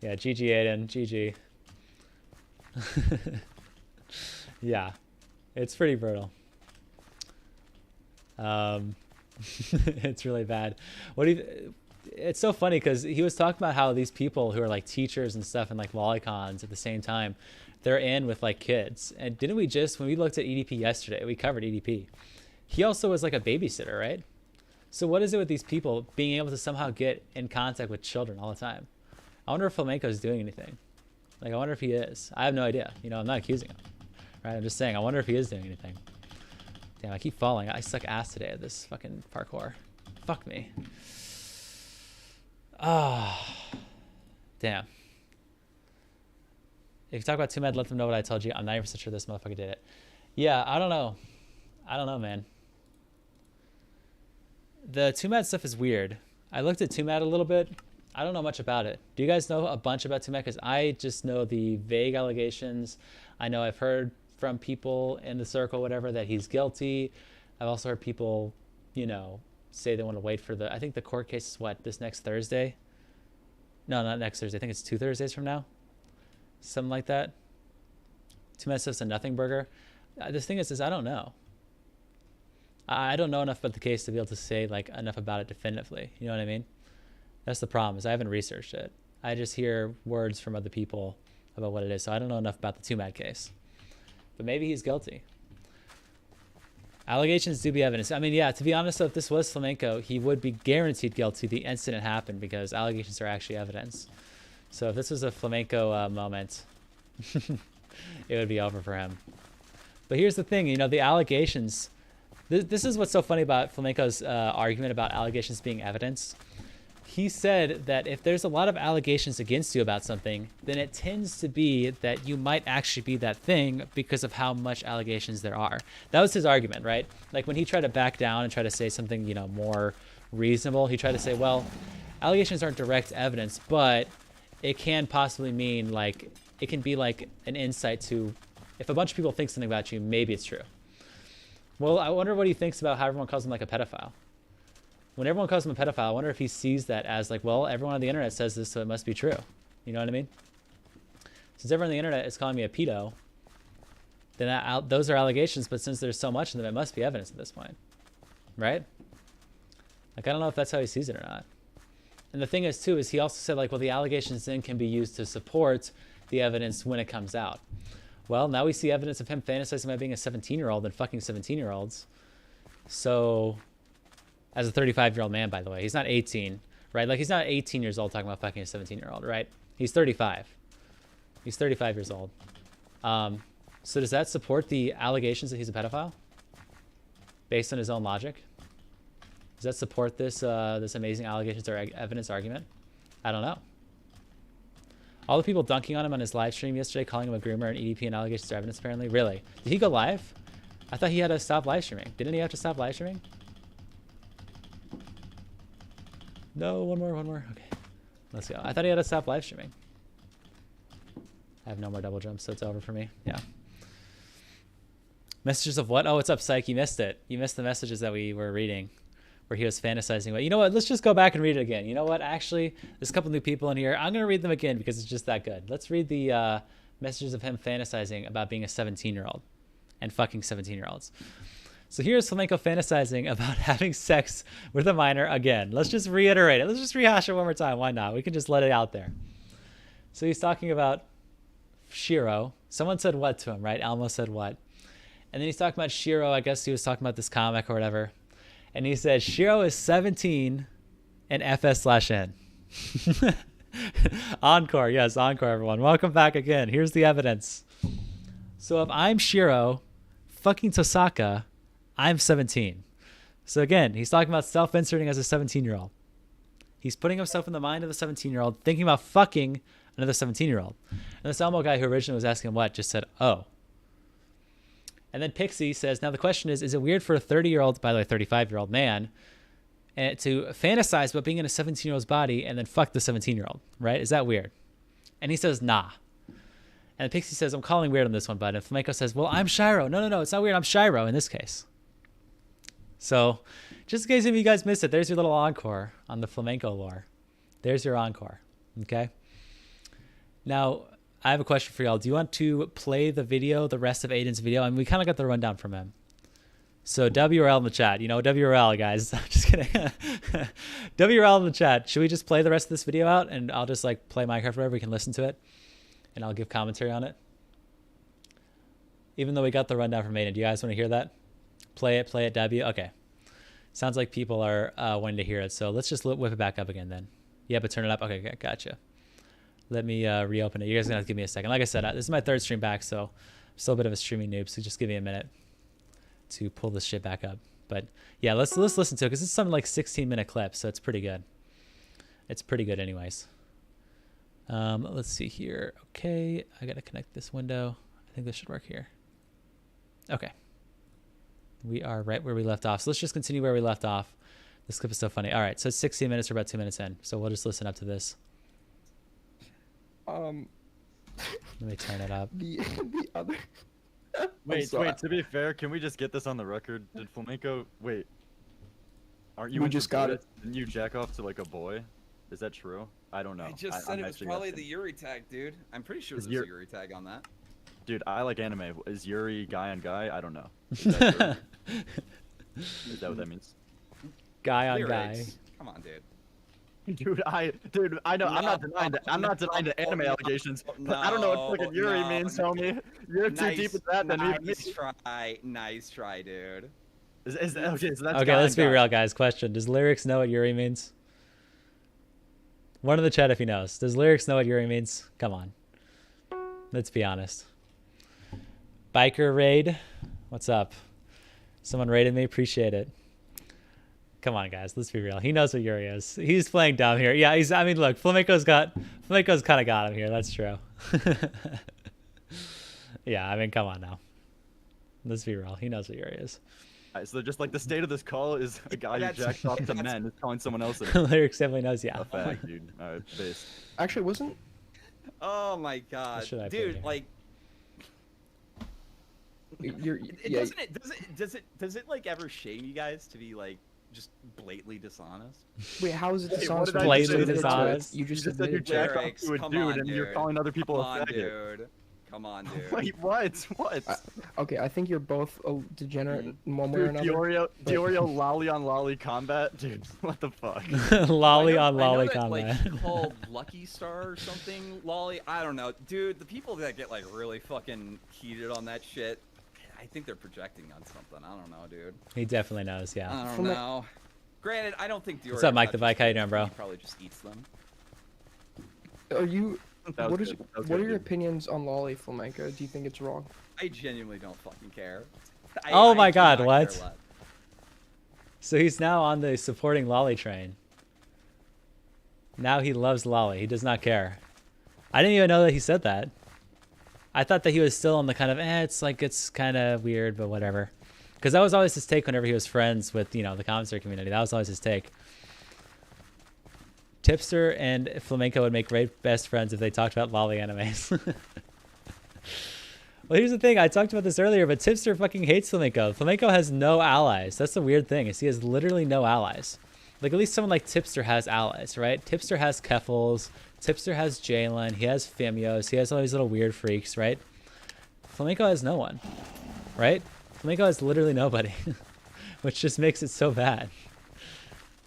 Yeah, GG Aiden, GG. Yeah, it's pretty brutal. It's really bad. It's so funny because he was talking about how these people who are like teachers and stuff and like lolicons at the same time, they're in with like kids. And didn't we just, when we looked at EDP yesterday, we covered EDP. He also was like a babysitter, right? So what is it with these people being able to somehow get in contact with children all the time? I wonder if Flamenco is doing anything. Like, I wonder if he is. I have no idea. You know, I'm not accusing him, right? I'm just saying, I wonder if he is doing anything. Damn, I keep falling. I suck ass today at this fucking parkour. Fuck me. Ah, damn. If you talk about 2Med, let them know what I told you. I'm 90% sure this motherfucker did it. Yeah, I don't know. I don't know, man. The 2Med stuff is weird. I looked at 2Med a little bit. I don't know much about it. Do you guys know a bunch about 2Med? Because I just know the vague allegations. I know I've heard from people in the circle, whatever, that he's guilty. I've also heard people, you know, say they want to wait for I think the court case is what, this next Thursday? No, not next Thursday. I think it's 2 Thursdays from now. Something like that. 2Med stuff's a nothing burger. The thing is I don't know. I don't know enough about the case to be able to say like enough about it definitively. You know what I mean? That's the problem, is I haven't researched it. I just hear words from other people about what it is. So I don't know enough about the 2Mad case. But maybe he's guilty. Allegations do be evidence. I mean, yeah, to be honest, though, if this was Flamenco, he would be guaranteed guilty the instant it happened because allegations are actually evidence. So if this was a Flamenco moment, it would be over for him. But here's the thing, you know, the allegations, this is what's so funny about Flamenco's argument about allegations being evidence. He said that if there's a lot of allegations against you about something, then it tends to be that you might actually be that thing because of how much allegations there are. That was his argument, right? Like when he tried to back down and try to say something, you know, more reasonable, he tried to say, well, allegations aren't direct evidence, but it can possibly mean like, it can be like an insight to, if a bunch of people think something about you, maybe it's true. Well, I wonder what he thinks about how everyone calls him like a pedophile. When everyone calls him a pedophile, I wonder if he sees that as like, well, everyone on the internet says this, so it must be true. You know what I mean? Since everyone on the internet is calling me a pedo, then those are allegations, but since there's so much of them, it must be evidence at this point. Right? Like, I don't know if that's how he sees it or not. And the thing is, too, is he also said, like, well, the allegations then can be used to support the evidence when it comes out. Well, now we see evidence of him fantasizing about being a 17-year-old and fucking 17-year-olds. So, as a 35-year-old man, by the way, he's not 18, right? Like, he's not 18 years old talking about fucking a 17-year-old, right? He's 35. He's 35 years old. So does that support the allegations that he's a pedophile? Based on his own logic? Does that support this this amazing allegations or evidence argument? I don't know. All the people dunking on him on his live stream yesterday, calling him a groomer and EDP and allegations are evidence, apparently. Really? Did he go live? I thought he had to stop live streaming. Didn't he have to stop live streaming? No, one more. Okay. Let's go. I thought he had to stop live streaming. I have no more double jumps, so it's over for me. Yeah. Messages of what? Oh, what's up, Psych? You missed it. You missed the messages that we were reading where he was fantasizing about. You know what? Let's just go back and read it again. You know what? Actually, there's a couple new people in here. I'm going to read them again because it's just that good. Let's read the messages of him fantasizing about being a 17-year-old and fucking 17-year-olds. So here's Flamenco fantasizing about having sex with a minor again. Let's just reiterate it. Let's just rehash it one more time. Why not? We can just let it out there. So he's talking about Shiro. Someone said what to him, right? Elmo said what? And then he's talking about Shiro. I guess he was talking about this comic or whatever. And he said, Shiro is 17 and FS/N. Encore. Yes, encore, everyone. Welcome back again. Here's the evidence. So if I'm Shiro, fucking Tosaka, I'm 17. So again, he's talking about self-inserting as a 17-year-old. He's putting himself in the mind of a 17-year-old, thinking about fucking another 17-year-old. And this Elmo guy who originally was asking him what just said, oh. And then Pixie says, now the question is it weird for a 30-year-old, by the way, 35-year-old man, and to fantasize about being in a 17-year-old's body and then fuck the 17-year-old, right? Is that weird? And he says, nah. And Pixie says, I'm calling weird on this one, bud. And Flamenco says, well, I'm Shiro. No, it's not weird. I'm Shiro in this case. So just in case if you guys missed it, there's your little encore on the Flamenco lore. There's your encore, okay? Now, I have a question for y'all. Do you want to play the video, the rest of Aiden's video? I mean, we kind of got the rundown from him. So WRL in the chat. You know, WRL, guys. I'm just kidding. WRL in the chat. Should we just play the rest of this video out? And I'll just, like, play Minecraft wherever we can listen to it. And I'll give commentary on it. Even though we got the rundown from Aiden. Do you guys want to hear that? Play it, W. Okay. Sounds like people are wanting to hear it. So let's just whip it back up again then. Yeah, but turn it up. Okay, gotcha. Let me reopen it. You guys are going to have to give me a second. Like I said, this is my third stream back, so I'm still a bit of a streaming noob. So just give me a minute to pull this shit back up. But yeah, let's listen to it because it's something like 16-minute clip, so it's pretty good. It's pretty good anyways. Let's see here. Okay, I got to connect this window. I think this should work here. Okay. We are right where we left off. So let's just continue where we left off. This clip is so funny. All right, so it's 16 minutes. We're about 2 minutes in. So we'll just listen up to this. Let me turn it up. The other. Wait. To be fair, can we just get this on the record? Did Flamenco wait? Aren't you? We just got it. Didn't you jack off to like a boy? Is that true? I don't know. I just said I'm it was actually probably guessing. the Yuri tag, dude. I'm pretty sure Is there's a Yuri- Yuri tag on that. Dude, I like anime. Is Yuri guy on guy? I don't know. Is that true? Is that what that means? Guy on Lyrics. guy. Come on, dude. Dude, I know. I'm not denying that. I'm not denying the anime allegations. But I don't know what fucking Yuri means, homie. You're too deep into that than me. Nice try, dude. Okay, so that's Okay, guy let's on be guy. real, guys. Question: does Lyrics know what Yuri means? One in the chat if he knows. Does Lyrics know what Yuri means? Come on. Let's be honest. Biker raid. What's up? Someone raided me. Appreciate it. Come on, guys. Let's be real. He knows what Yuri is. He's playing dumb here. Yeah, I mean, look, Flamenco's kind of got him here. That's true. Yeah, I mean, come on now. Let's be real. He knows what Yuri is. Alright, so just like the state of this call is a guy who That's- jacks off to that's- men is calling someone else Lyrics definitely knows. Yeah. a fag, dude. Alright, based. Actually, wasn't. Oh my god, should I put dude! here? Like, You're, it yeah, does it like ever shame you guys to be like just blatantly dishonest? wait, how is it Wait, dishonest? what did I when you just say? admitted to it? Dishonest? You just You just said you admitted to it. jacked off Lyrics, to a come dude on, and you're dude. calling other people Come a on, faggot. dude. Come on, dude. Wait, what? What? Okay, I think you're both a degenerate in one way or Dude, another. Diorio lolly on lolly combat? Dude, what the fuck? Lolly I on know lolly that, combat. Like, called Lucky Star or something. Lolly. I don't know, dude. The people that get like really fucking heated on that shit, I think they're projecting on something. I don't know, dude. He definitely knows. Yeah. I don't From the- know. Granted, I don't think Dior. What's up, Mike the Bike? How you doing, bro? He probably just eats them. Are you? That was What is? good. That was What good, are your dude. opinions on Lolly Flamenco? Do you think it's wrong? I genuinely don't fucking care. Oh my do God, not what? care So he's now on the supporting lolly train. Now he loves lolly. He does not care. I didn't even know that he said that. I thought that he was still on the kind of, it's kind of weird, but whatever. Because that was always his take whenever he was friends with, the commentary community. That was always his take. Tipster and Flamenco would make great best friends if they talked about lolly animes. Well, here's the thing. I talked about this earlier, but Tipster fucking hates Flamenco. Flamenco has no allies. That's the weird thing, is he has literally no allies. Like, at least someone like Tipster has allies, right? Tipster has Keffels. Tipster has Jalen. He has Fimios. He has all these little weird freaks, right? Flamenco has no one. right? Flamenco has literally nobody, which just makes it so bad.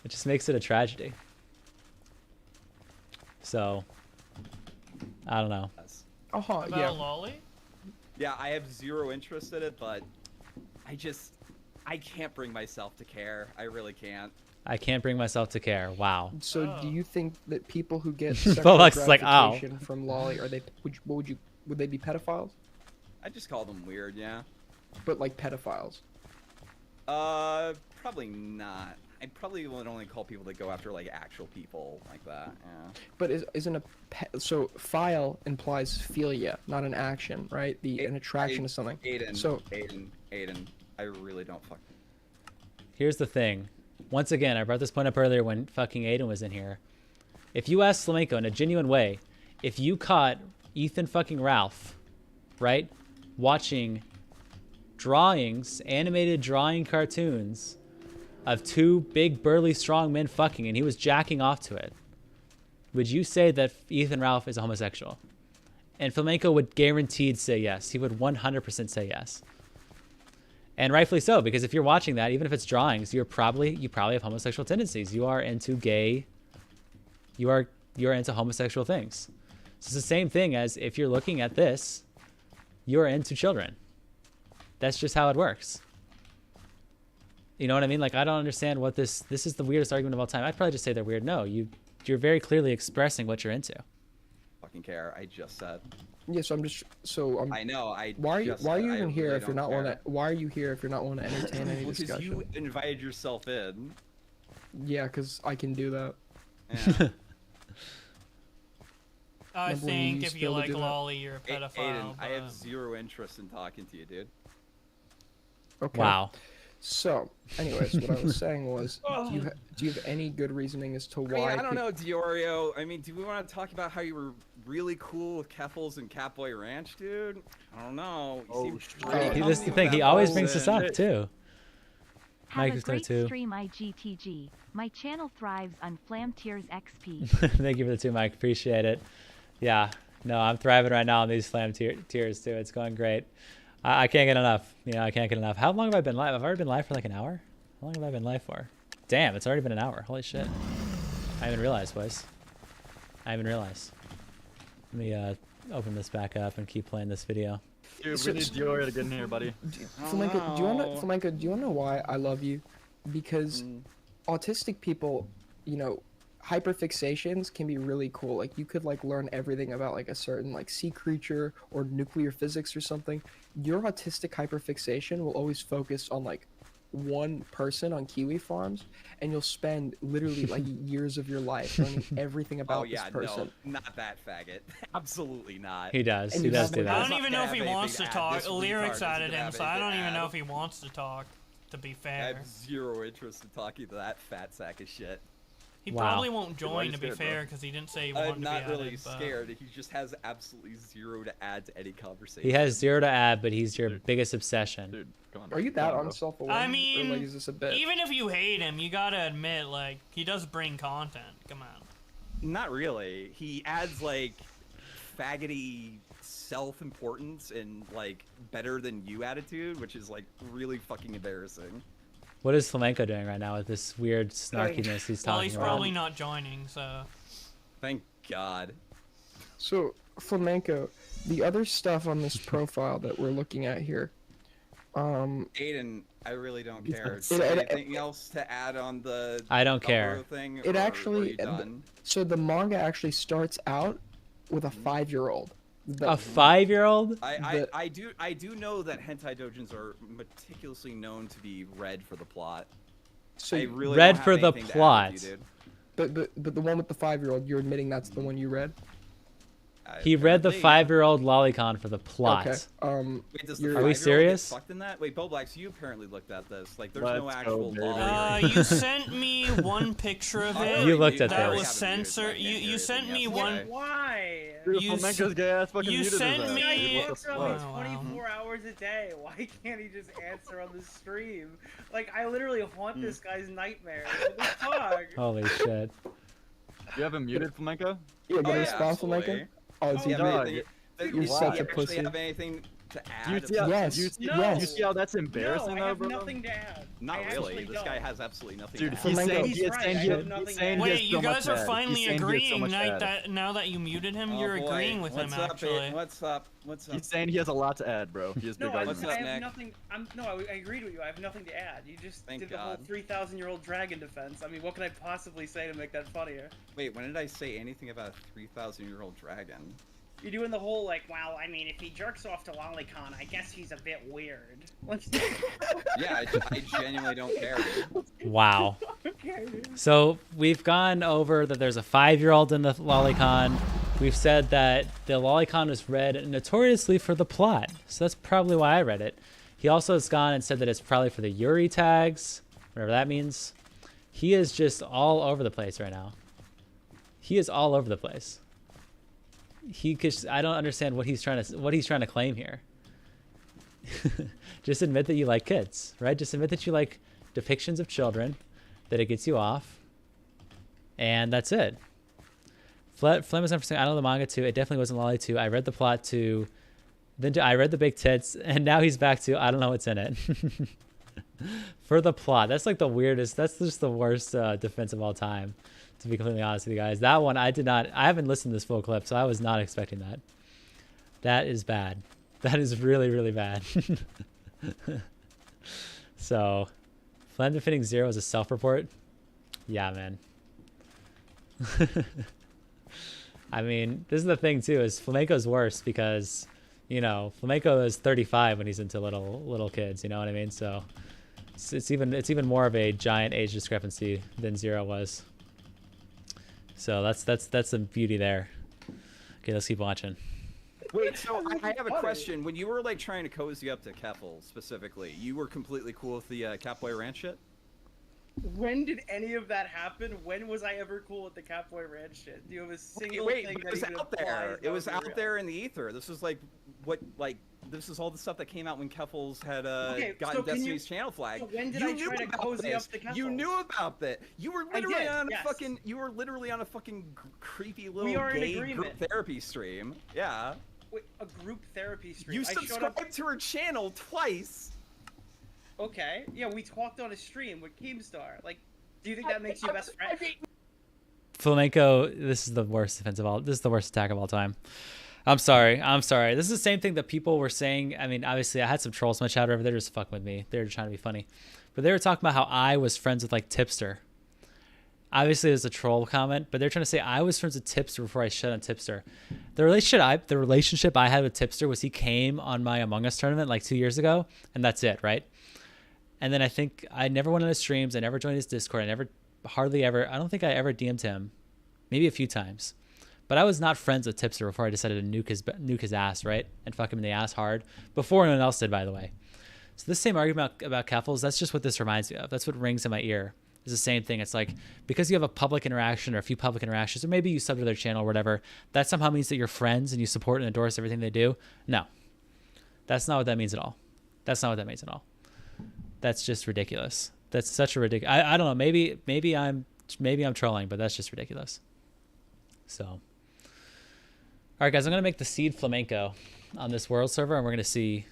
It just makes it a tragedy. So, I don't know. Oh, About yeah. Lolly? Yeah, I have zero interest in it, but I can't bring myself to care. I really can't. I can't bring myself to care. Wow. So do you think that people who get But sexual Lex is like, ow. gratification from lolly are they would they be pedophiles? I just call them weird, yeah. But like pedophiles. Probably not. I probably would only call people that go after like actual people like that. Yeah. But isn't so phile implies philia, not an action, right? An attraction to something. Aiden, I really don't fuck. Here's the thing. Once again, I brought this point up earlier when fucking Aiden was in here. If you ask Flamenco in a genuine way, if you caught Ethan fucking Ralph, right, watching drawings, animated drawing cartoons of two big, burly, strong men fucking, and he was jacking off to it, would you say that Ethan Ralph is a homosexual? And Flamenco would guaranteed say yes. He would 100% say yes. And rightfully so, because if you're watching that, even if it's drawings, you probably have homosexual tendencies. You are into gay. You're into homosexual things. So it's the same thing as if you're looking at this, you're into children. That's just how it works. You know what I mean? Like, I don't understand what this is the weirdest argument of all time. I'd probably just say they're weird. No, you're very clearly expressing what you're into. Fucking care. I just said. Yes, I know. Why are you even here really if you're not Why are you here if you're not want to entertain any because discussion? you invited yourself in. Yeah, because I can do that. Yeah. I Remember when you think used if to you be able to like do that? Lolly, you're a pedophile. Aiden, I have but- zero interest in talking to you, dude. Okay. Wow. So, anyways, what I was saying was, do you have any good reasoning as to I mean, why? I don't know, Diorio. I mean, do we want to talk about how you were really cool with Keffels and Catboy Ranch, dude? I don't know. You seem really This is the comfy thing. with He that always whole brings this thing. up too. Have Mike a is there great too. stream, IGTG. My channel thrives on Flam Tears XP. Thank you for the 2, Mike. Appreciate it. Yeah. No, I'm thriving right now on these Flam tiers too. It's going great. I can't get enough. I can't get enough. How long have I been live? I've already been live for like an hour. How long have I been live for? Damn, it's already been an hour. Holy shit. I didn't realize, boys. I didn't realize. Let me open this back up and keep playing this video. Dude, we need Diorio to get in here, buddy. Flamenco, do you want to know why I love you? Because autistic people, hyperfixations can be really cool. Like, you could learn everything about a certain sea creature or nuclear physics or something. Your autistic hyperfixation will always focus on one person on kiwi farms, and you'll spend literally years of your life learning everything about this person. No, not that faggot. Absolutely not. He does. And He you does have do one- I that. don't even know if he Doesn't have wants to anything to add. talk. This Lyrics retard added doesn't him, have so I don't anything to even know add. if he wants to talk, to be I fair. have zero interest in talking to that fat sack of shit. He Wow. probably won't why join, you to be scared, bro? fair, because he didn't say he wanted I'm to be not really added, but- scared. He just has absolutely zero to add to any conversation. He has 0 to add, but he's your biggest obsession. Dude, come on. Are you that Come on, bro. unself-aware? I mean, or, is this a bit? Even if you hate him, you gotta admit, he does bring content. Come on. Not really. He adds faggoty self-importance and better than you attitude, which is really fucking embarrassing. What is Flamenco doing right now with this weird snarkiness he's Well, talking he's about? probably not joining, so. Thank God. So, Flamenco, the other stuff on this profile that we're looking at here, Aiden, I really don't care. It- Anything else to add on the I don't care. Gumbo thing? It or actually- are you done? so the manga actually starts out with a 5-year-old. A 5-year-old? I do know that hentai dojins are meticulously known to be read for the plot. So, I really Read don't have for the anything to add with you, plot. dude. but the one with the 5-year-old, you're admitting that's the one you read? He read the Apparently. 5-year-old lolicon for the plot. Okay. Wait, does You're- the Are we 5-year-old get serious? fucked in that? Wait, Boblax, you apparently looked at this. There's no Let's actual go, law. baby. You sent me one picture of I it. already You looked knew at that this. was censored. You sent me one. Why? Dude, You Flamenco's gay ass fucking you muted his sent ass. me- Dude, He what the works on fuck? like Oh, wow. 24 hours a day. Why can't he just answer on the stream? I literally haunt this guy's nightmares. What the fuck? Holy shit. You have him muted, Flamenco? Yeah, get Oh, a yeah, response, absolutely. Flamenco? Oh, is he Yeah, dog. but You're does such he a actually pussy. have anything to Do you add? see how, Yes. do you see, No. do you see how that's embarrassing, No, I though, have bro? nothing to add. Not I really. actually This don't. guy has absolutely nothing Dude, to he's add. saying, Flamenco. he is He's saying, right, he I has, have nothing he's to saying add. he has Wait, so you guys much are ad. finally He's saying he has so agreeing much ad. now that you muted him. Oh, You're boy. agreeing with him, What's up, actually. What's up? What's up? He's saying he has a lot to add, bro. He has No, big I, What's arguments. up, I have Nick? nothing. I agreed with you. I have nothing to add. You just Thank did the whole God. 3,000-year-old dragon defense. I mean, what can I possibly say to make that funnier? Wait, when did I say anything about a 3,000-year-old dragon? You're doing the whole like, well, I mean, if he jerks off to Lolicon, I guess he's a bit weird. Yeah, I genuinely don't care. Wow. Okay, dude. So we've gone over that there's a 5-year-old in the lolicon. We've said that the lolicon is read notoriously for the plot. So that's probably why I read it. He also has gone and said that it's probably for the Yuri tags, whatever that means. He is just all over the place right now. He is all over the place. I don't understand what he's trying to claim here. Just admit that you like kids, right? Just admit that you like depictions of children, that it gets you off, and that's it. Flem is not saying I know the manga too. It definitely wasn't Lolly 2. I read the plot too. Then I read the big tits, and now he's back to I don't know what's in it. For the plot, that's like the weirdest. That's just the worst defense of all time. To be completely honest with you guys, that one I haven't listened to this full clip, so I was not expecting that. That is bad. That is really, really bad. So, Flem defending 0 is a self-report. Yeah, man. I mean, this is the thing too, is Flamenco's worse because, you know, Flamenco is 35 when he's into little kids, you know what I mean? So it's even more of a giant age discrepancy than 0 was. So that's the beauty there. Okay, let's keep watching. Wait, so I have a question. When you were like trying to cozy up to Keffel specifically, you were completely cool with the Catboy Ranch shit? When did any of that happen? When was I ever cool with the Catboy Ranch shit? Do you have a single Wait, thing but that it was even out there. implies It that was would be out real? there in the ether. This was this is all the stuff that came out when Keffels had Okay, gotten so can you- Destiny's channel flag. so when did you I knew try to about cozy this. up to You Keffels? knew about that. You were literally did, on a yes. fucking. You were literally on a fucking creepy We little are in gay group agreement. therapy stream. Yeah. Wait, a group therapy stream. You I showed up. subscribed to her channel twice. Okay, yeah, we talked on a stream with Keemstar. Like, do you think that makes you best friend? Flamenco, this is the worst defense of all. This is the worst attack of all time. I'm sorry. This is the same thing that people were saying. I mean, obviously, I had some trolls in my chat over there just fucking with me. They were trying to be funny. But they were talking about how I was friends with, like, Tipster. Obviously, it was a troll comment, but they're trying to say I was friends with Tipster before I shut on Tipster. The relationship I had with Tipster was he came on my Among Us tournament, like, 2 years ago, and that's it, right? And then I think I never went on his streams. I never joined his Discord. I don't think I ever DM'd him. Maybe a few times. But I was not friends with Tipster before I decided to nuke his ass, right? And fuck him in the ass hard. Before anyone else did, by the way. So this same argument about Keffels, that's just what this reminds me of. That's what rings in my ear. It's the same thing. It's like, because you have a public interaction or a few public interactions, or maybe you sub to their channel or whatever, that somehow means that you're friends and you support and endorse everything they do. No. That's not what that means at all. That's not what that means at all. That's just ridiculous. That's such a ridiculous. I don't know. Maybe I'm trolling, but that's just ridiculous. So, all right, guys, I'm gonna make the seed Flamenco on this world server, and we're gonna see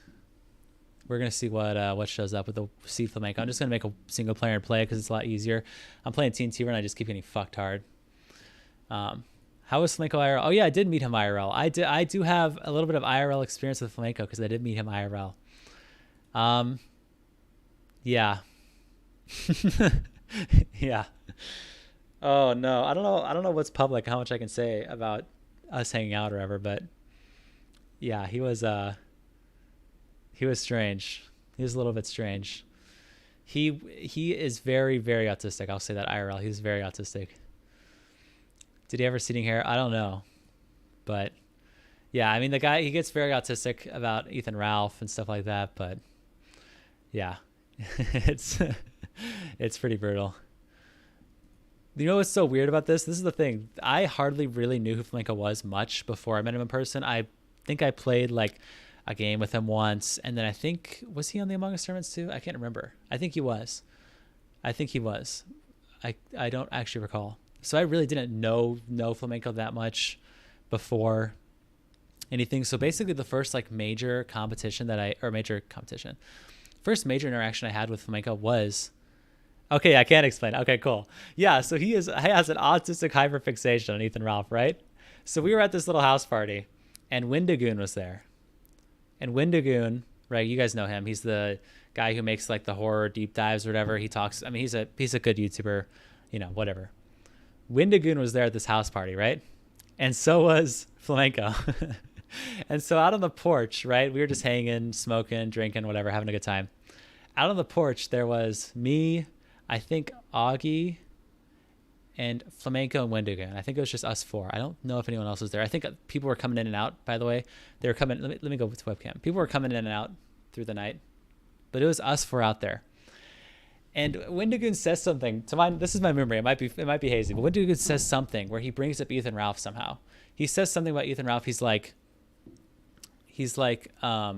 what shows up with the seed Flamenco. I'm just gonna make a single player and play it because it's a lot easier. I'm playing TNT and I just keep getting fucked hard. How was Flamenco IRL? Oh yeah, I did meet him IRL. I do have a little bit of IRL experience with Flamenco because I did meet him IRL. Yeah. Yeah. Oh no, I don't know what's public, how much I can say about us hanging out or whatever, but yeah, he was strange. He was a little bit strange. He is very, very autistic. I'll say that IRL. He's very autistic. Did he ever seeding hair? I don't know. But yeah, I mean, the guy, he gets very autistic about Ethan Ralph and stuff like that, but yeah. It's pretty brutal. You know what's so weird about this? This is the thing. I hardly really knew who Flamenco was much before I met him in person. I think I played like a game with him once, and then I think, was he on the Among Us tournaments too? I can't remember. I think he was. I don't actually recall. So I really didn't know Flamenco that much before, anything. So basically the first like major competition first major interaction I had with Flamenco was, okay, I can't explain. Okay, cool. Yeah, so he has an autistic hyperfixation on Ethan Ralph, right? So we were at this little house party, and Wendigoon was there. And Wendigoon, right, you guys know him. He's the guy who makes like the horror deep dives or whatever. He talks, I mean, he's a good YouTuber, you know, whatever. Wendigoon was there at this house party, right? And so was Flamenco. And so out on the porch, right, we were just hanging, smoking, drinking, whatever, having a good time. Out on the porch, there was me, I think Augie, and Flamenco and Wendigo. I think it was just us four. I don't know if anyone else was there. I think people were coming in and out, by the way. They were coming, let me go with webcam. People were coming in and out through the night, but it was us four out there. And Wendigoon says something to mine. This is my memory. It might be hazy, but Wendigoon says something where he brings up Ethan Ralph somehow. He says something about Ethan Ralph. He's like, yeah,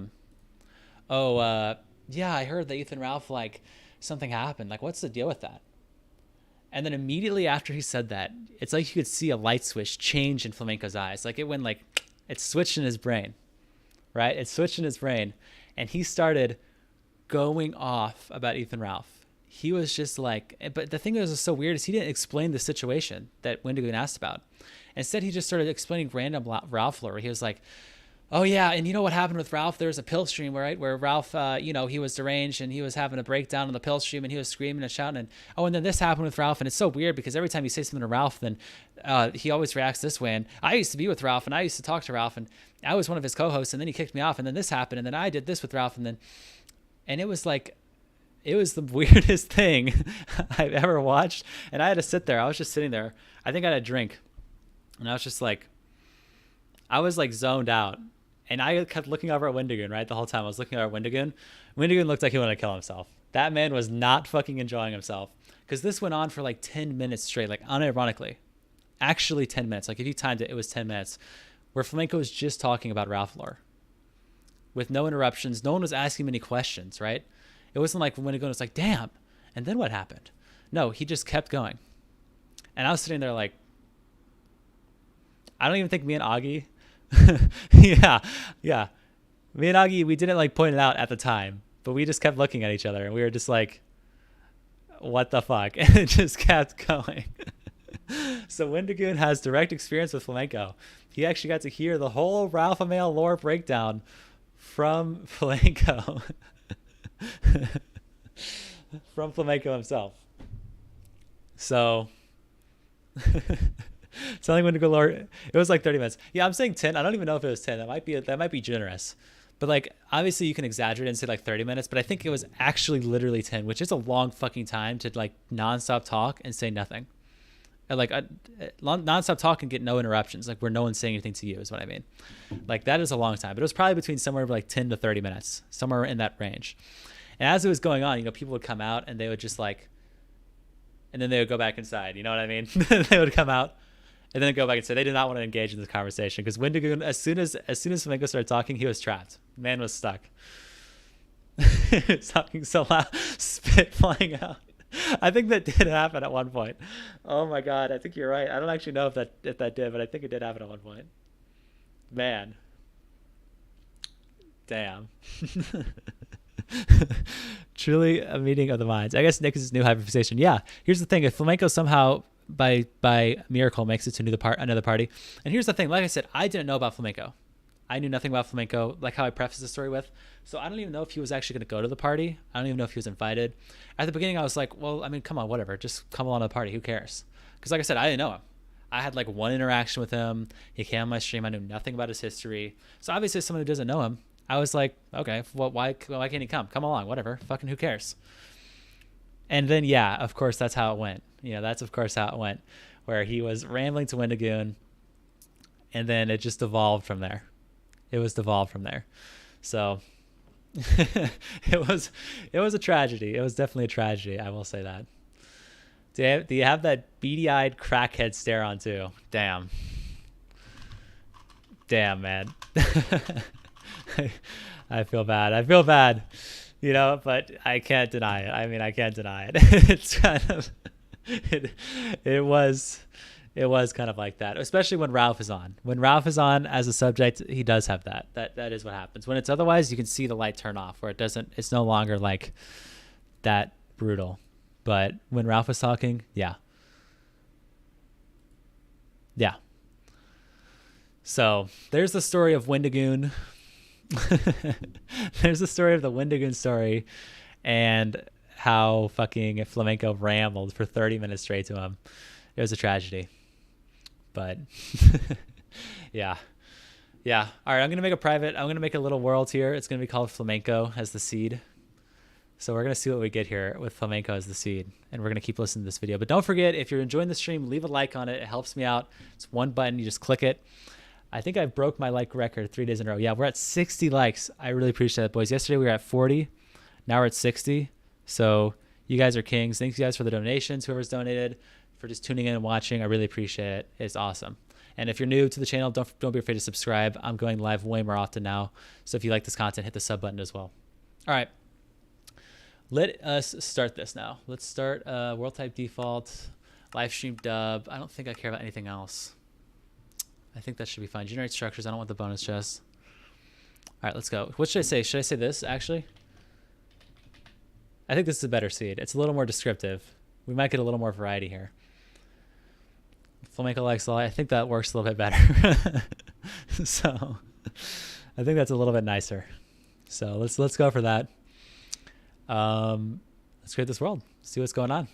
I heard that Ethan Ralph, like, something happened. Like, what's the deal with that? And then immediately after he said that, it's like you could see a light switch change in Flamenco's eyes. Like, it went like, it switched in his brain, right? It switched in his brain. And he started going off about Ethan Ralph. He was just like, but the thing that was so weird is he didn't explain the situation that Wendigo asked about. Instead, he just started explaining random Ralph lore. He was like, oh yeah, and you know what happened with Ralph? There was a pill stream, right, where Ralph, he was deranged and he was having a breakdown on the pill stream and he was screaming and shouting. And then this happened with Ralph, and it's so weird because every time you say something to Ralph, then he always reacts this way. And I used to be with Ralph, and I used to talk to Ralph, and I was one of his co-hosts, and then he kicked me off, and then this happened, and then I did this with Ralph, and it was like, it was the weirdest thing I've ever watched. And I had to sit there. I was just sitting there. I think I had a drink, and I was just like, I was like zoned out. And I kept looking over at Wendigoon, right? The whole time I was looking over at Wendigoon. Wendigoon looked like he wanted to kill himself. That man was not fucking enjoying himself. Because this went on for like 10 minutes straight, like unironically. Actually 10 minutes. Like if you timed it, it was 10 minutes. Where Flamenco was just talking about Ralph lore. With no interruptions. No one was asking him any questions, right? It wasn't like Wendigoon was like, damn. And then what happened? No, he just kept going. And I was sitting there like, I don't even think me and Augie... yeah. Me and Augie, we didn't like point it out at the time, but we just kept looking at each other and we were just like, what the fuck? And it just kept going. So Wendigoon has direct experience with Flamenco. He actually got to hear the whole Ralph Amail lore breakdown from Flamenco. From Flamenco himself. So... Telling Wendigo lore, it was like 30 minutes. Yeah, I'm saying 10. I don't even know if it was 10. That might be generous. But like, obviously you can exaggerate and say like 30 minutes, but I think it was actually literally 10, which is a long fucking time to like nonstop talk and say nothing. And like nonstop talk and get no interruptions, like where no one's saying anything to you is what I mean. Like that is a long time, but it was probably between somewhere like 10 to 30 minutes, somewhere in that range. And as it was going on, people would come out and they would just like, and then they would go back inside. You know what I mean? They would come out. And then go back and say they did not want to engage in this conversation because Wendigo, as soon as Flamenco started talking, he was trapped. Man was stuck. He was talking so loud, spit flying out. I think that did happen at one point. Oh my god, I think you're right. I don't actually know if that did, but I think it did happen at one point. Man. Damn. Truly a meeting of the minds. I guess Nick is his new hyperfixation. Yeah. Here's the thing: if Flamenco somehow by miracle makes it to another party. And here's the thing, like I said, I didn't know about Flamenco. I knew nothing about Flamenco, like how I prefaced the story with. So I don't even know if he was actually going to go to the party. I don't even know if he was invited. At the beginning, I was like, well, I mean, come on, whatever. Just come along to the party. Who cares? Because like I said, I didn't know him. I had like one interaction with him. He came on my stream. I knew nothing about his history. So obviously, as someone who doesn't know him, I was like, okay, well, why can't he come? Come along, whatever. Fucking who cares? And then, yeah, of course, that's how it went. That's of course how it went, where he was rambling to Wendigoon, and then it just evolved from there. It was devolved from there. So it was a tragedy. It was definitely a tragedy. I will say that. Do you have that beady-eyed crackhead stare on too? Damn, man. I feel bad. But I can't deny it. I mean, I can't deny it. It's kind of, it was It was kind of like that, especially when Ralph is on. When Ralph is on as a subject, he does have that. That is what happens. When it's otherwise, you can see the light turn off, where it doesn't. It's no longer like that brutal. But when Ralph was talking, yeah. So there's the story of Wendigoon. There's the story of the Wendigoon story, and how fucking Flamenco rambled for 30 minutes straight to him. It was a tragedy. But yeah. All right, I'm going to make a private. I'm going to make a little world here. It's going to be called Flamenco as the seed. So we're going to see what we get here with Flamenco as the seed. And we're going to keep listening to this video. But don't forget, if you're enjoying the stream, leave a like on it. It helps me out. It's one button. You just click it. I think I broke my like record 3 days in a row. Yeah, we're at 60 likes. I really appreciate that, boys. Yesterday we were at 40. Now we're at 60. So you guys are kings. Thank you guys for the donations, whoever's donated, for just tuning in and watching. I really appreciate it. It's awesome. And if you're new to the channel, don't be afraid to subscribe. I'm going live way more often now. So if you like this content, hit the sub button as well. All right. Let us start this now. Let's start world type default, live stream dub. I don't think I care about anything else. I think that should be fine. Generate structures. I don't want the bonus chest. All right, let's go. What should I say? Should I say this, actually? I think this is a better seed. It's a little more descriptive. We might get a little more variety here. Flamenco likes a lot. I think that works a little bit better. So I think that's a little bit nicer. So let's go for that. Let's create this world. See what's going on.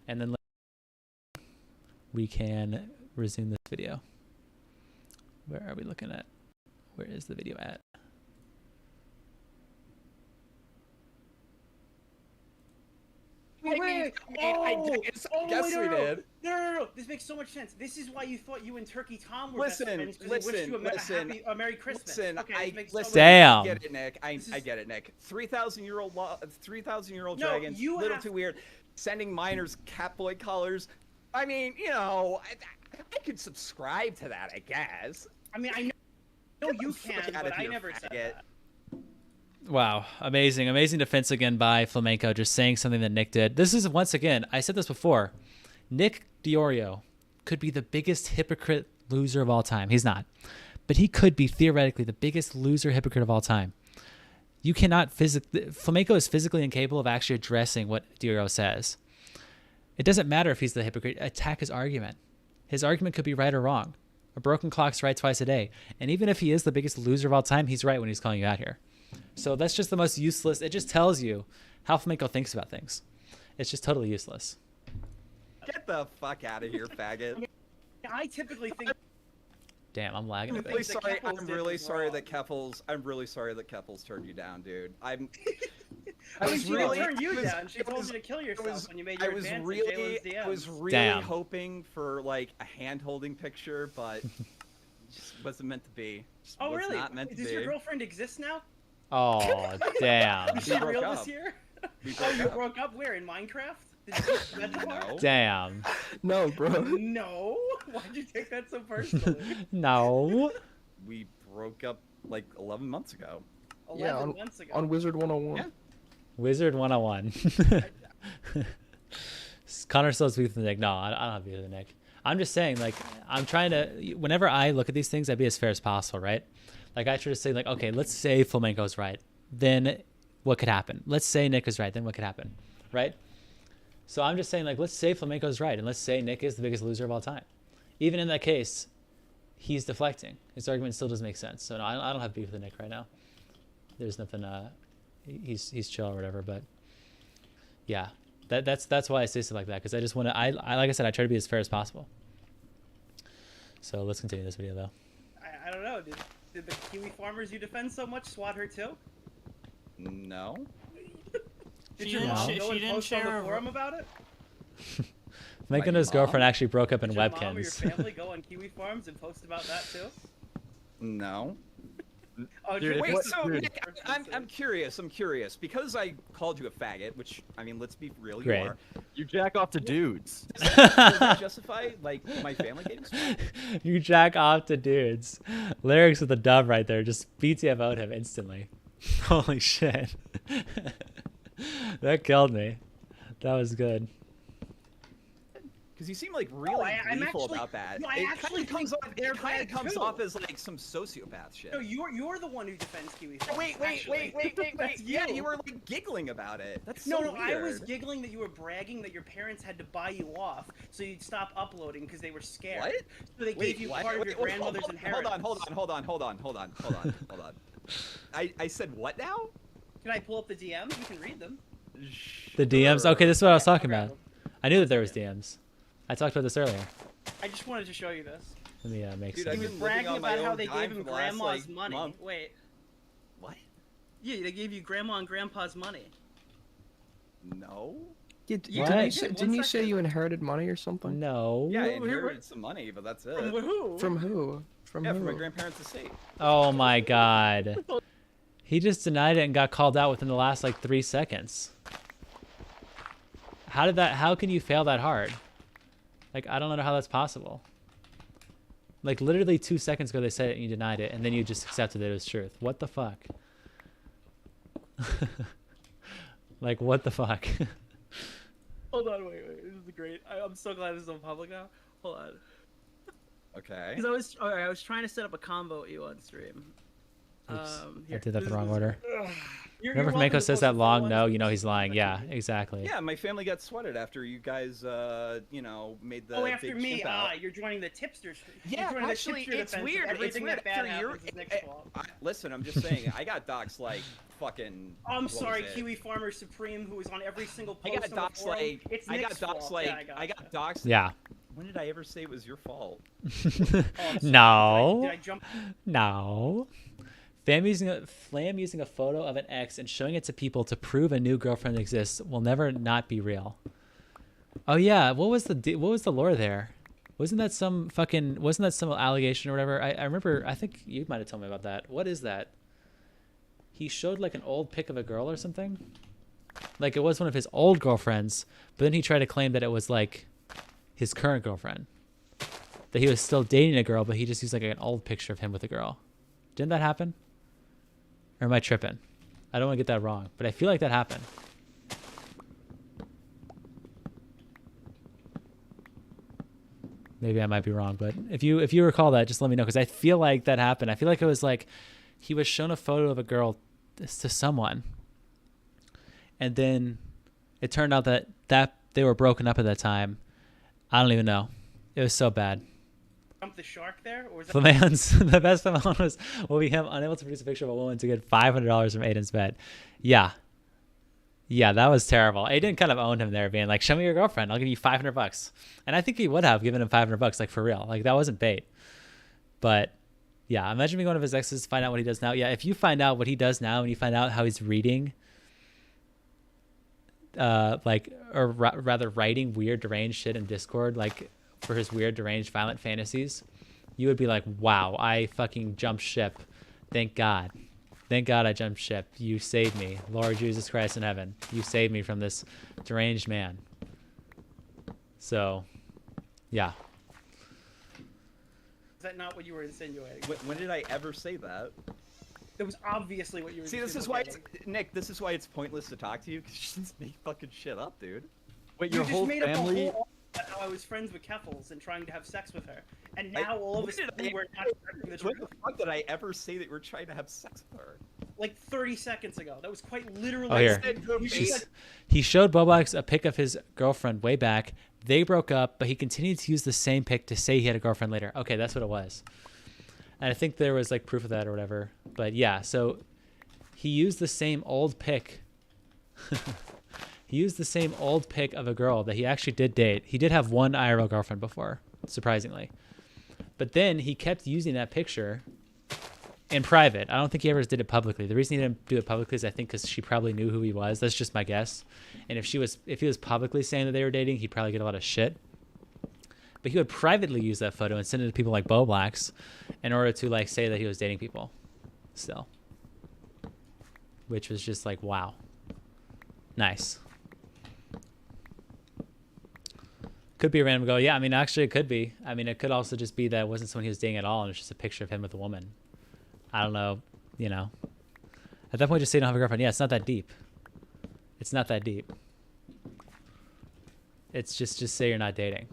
And then we can resume this video. Where are we looking at? Where is the video at? Wait. Yes, we did. No. This makes so much sense. This is why you thought you and Turkey Tom were best friends. Listen. A Merry Christmas. Listen, Okay, Damn. I get it, Nick. I get it, Nick. 3,000-year-old dragons. you Little have- too weird. Sending miners Catboy colors. I mean, you know, I could subscribe to that, I guess. I mean, I know you can, but I never said that. Wow. Amazing defense again by Flamenco, just saying something that Nick did. This is, once again, I said this before, Nick Diorio could be the biggest hypocrite loser of all time. He's not. But he could be theoretically the biggest loser hypocrite of all time. You cannot Flamenco is physically incapable of actually addressing what Diorio says. It doesn't matter if he's the hypocrite. Attack his argument. His argument could be right or wrong. A broken clock's right twice a day. And even if he is the biggest loser of all time, he's right when he's calling you out here. So that's just the most useless. It just tells you how Flamenco thinks about things. It's just totally useless. Get the fuck out of here, faggot. I typically think. Damn, I'm lagging a I'm bit. really sorry that Keffels turned you down, dude. I mean, she didn't turn you was- down. She it told was- you to kill it yourself was- when you made your advance in Jalen's DMs. I was really Damn. hoping for like a hand-holding picture, but it just wasn't meant to be. Just Oh, was really? Not meant to Does be. your girlfriend exist now? Oh, damn. Is she broke real up. this year? We Oh, broke you up. broke up where? In Minecraft? Did you get that far? No. Damn. No, bro. No. Why'd you take that so personally? No. We broke up like 11 months ago. 11 months ago. On Wizard 101. Yeah. Wizard 101. Connor still has beef with Nick. No, I don't have beef with Nick. I'm just saying, like, I'm trying to, whenever I look at these things, I'd be as fair as possible, right? Like, I try to say, like, okay, let's say Flamenco's right. Then what could happen? Let's say Nick is right. Then what could happen? Right? So I'm just saying, like, let's say Flamenco's right. And let's say Nick is the biggest loser of all time. Even in that case, he's deflecting. His argument still doesn't make sense. So no, I don't have beef with Nick right now. There's nothing, he's chill or whatever, but yeah, that's why I say stuff like that. Cause I just want to, I like I said, I try to be as fair as possible. So let's continue this video though. I don't know. Did the Kiwi farmers you defend so much swat her too? No. Did She your didn't mom sh- go she and didn't post on share the a- forum about it? Mike and My his girlfriend mom? actually broke up in Did your mom or your webcams. family go on Kiwi farms and post about that too? No. Oh, Dude, did- Wait, what- so dude. Nick, I'm curious. Because I called you a faggot, which I mean, let's be real, Great. you are. You jack off to dudes. Does that justify like my family getting swatted? You jack off to dudes. Lyrics with the dub right there just BTFO'd him instantly. Holy shit. That killed me. That was good. Because you seem like really I'm gleeful actually- about that. no, I it actually kind of comes think off. they're It kind of bad, comes too. off as like some sociopath shit. No, you're the one who defends Kiwi. Farms, Wait, actually. That's Yeah, you were like giggling about it. That's No, so I was weird. giggling that you were bragging that your parents had to buy you off so you'd stop uploading because they were scared. What? So they gave you what? part of Wait, your wait, grandmother's inheritance. Hold on. I said what now? Can I pull up the DMs? You can read them. The DMs. Sure. Okay, this is what I was Yeah, talking I'll about. grab I knew that there was DMs. I talked about this earlier. I just wanted to show you this. Let me make Dude, some. I've He was been living bragging on my about how own they dime gave for him the last, grandma's like, money. month. Wait. What? Yeah, they gave you grandma and grandpa's money. No. Yeah, Yeah, didn't What? you say, One didn't you say second. you inherited money or something? No. Yeah, I Who- who- inherited some money, but that's it. From who? From who? From Yeah, who? from my grandparents' estate. Oh my god. He just denied it and got called out within the last like 3 seconds. How can you fail that hard? Like, I don't know how that's possible. Like, literally 2 seconds ago they said it and you denied it, and then you just accepted that it was truth. What the fuck? Like, what the fuck? Hold on, wait. This is great. I'm so glad this is on public now. Hold on. Okay. Because I was trying to set up a combo with you on stream. Oops. I Here, did that the this wrong is- order. You're Whenever welcome Flamenco to says post that the full long one. no, you know he's lying. Yeah, exactly. Yeah, my family got sweated after you guys, made the After big me, chimp out. you're joining the tipsters. Yeah, you're joining actually, the tipster it's defense of weird. It's Everything weird. that bad After your, happens is Nick's fault. listen, I'm just saying, I got doxxed like fucking. I'm what was sorry, it? Kiwi Farmer Supreme, who was on every single I post got on the doxxed forum. like. It's I got Nick's doxxed fault. like. Yeah, I got doxxed. Yeah. When did I ever say it was your fault? Oh, I'm sorry. No. Did I jump? No. Flam using a photo of an ex and showing it to people to prove a new girlfriend exists will never not be real. Oh yeah, what was the lore there? Wasn't that some allegation or whatever? I remember, I think you might have told me about that. What is that? He showed like an old pic of a girl or something? Like it was one of his old girlfriends, but then he tried to claim that it was like his current girlfriend. That he was still dating a girl, but he just used like an old picture of him with a girl. Didn't that happen? Or am I tripping? I don't want to get that wrong, but I feel like that happened. Maybe I might be wrong, but if you recall that, just let me know, because I feel like that happened. I feel like it was like he was shown a photo of a girl to someone, and then it turned out that they were broken up at that time. I don't even know. It was so bad. Jump the shark there, or was that? Flaman's the best Flaman was will be him unable to produce a picture of a woman to get $500 from Aiden's bed. Yeah, that was terrible. Aiden kind of owned him there, being like, "Show me your girlfriend. I'll give you $500." And I think he would have given him $500, like for real. Like that wasn't bait. But yeah, imagine being one of his exes, find out what he does now. Yeah, if you find out what he does now and you find out how he's reading, rather writing weird deranged shit in Discord, like for his weird deranged violent fantasies, you would be like, wow, I fucking jumped ship. Thank God I jumped ship. You saved me, Lord Jesus Christ in heaven. You saved me from this deranged man. So yeah, Is that not what you were insinuating? When did I ever say that? That was obviously what you were. See, this is why it's insinuating. Nick. This is why it's pointless to talk to you, because you just make fucking shit up, dude. Wait, You your just whole made up a family? whole about how I was friends with Keffels and trying to have sex with her, and now all of a when did sudden I- we're not correcting the When truth. the fuck did I ever say that you were trying to have sex with her? Like 30 seconds ago. That was quite literally. Oh, here. You just said, he showed Bobox a pic of his girlfriend way back. They broke up, but he continued to use the same pic to say he had a girlfriend later. Okay, that's what it was. And I think there was like proof of that or whatever. But yeah, so he used the same old pic. He used the same old pic of a girl that he actually did date. He did have one IRL girlfriend before, surprisingly. But then he kept using that picture in private. I don't think he ever did it publicly. The reason he didn't do it publicly is I think because she probably knew who he was. That's just my guess. And if he was publicly saying that they were dating, he'd probably get a lot of shit. But he would privately use that photo and send it to people like Bo Blacks in order to like say that he was dating people still. Which was just like, wow. Nice. Could be a random go. Yeah, I mean, actually it could be. I mean, it could also just be that it wasn't someone he was dating at all and it's just a picture of him with a woman. I don't know, you know. At that point, just say you don't have a girlfriend. Yeah, it's not that deep. It's not that deep. It's just say you're not dating.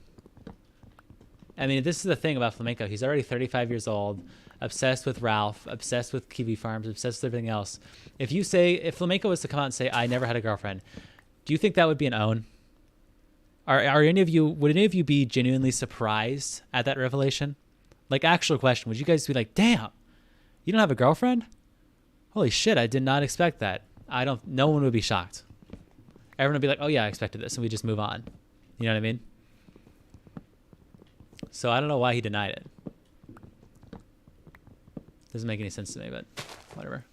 I mean, this is the thing about Flamenco. He's already 35 years old, obsessed with Ralph, obsessed with Kiwi Farms, obsessed with everything else. If Flamenco was to come out and say, I never had a girlfriend, do you think that would be an own? Would any of you be genuinely surprised at that revelation? Like, actual question. Would you guys be like, damn, you don't have a girlfriend? Holy shit, I did not expect that. No one would be shocked. Everyone would be like, oh yeah, I expected this, and we just move on. You know what I mean? So I don't know why he denied it. Doesn't make any sense to me, but whatever.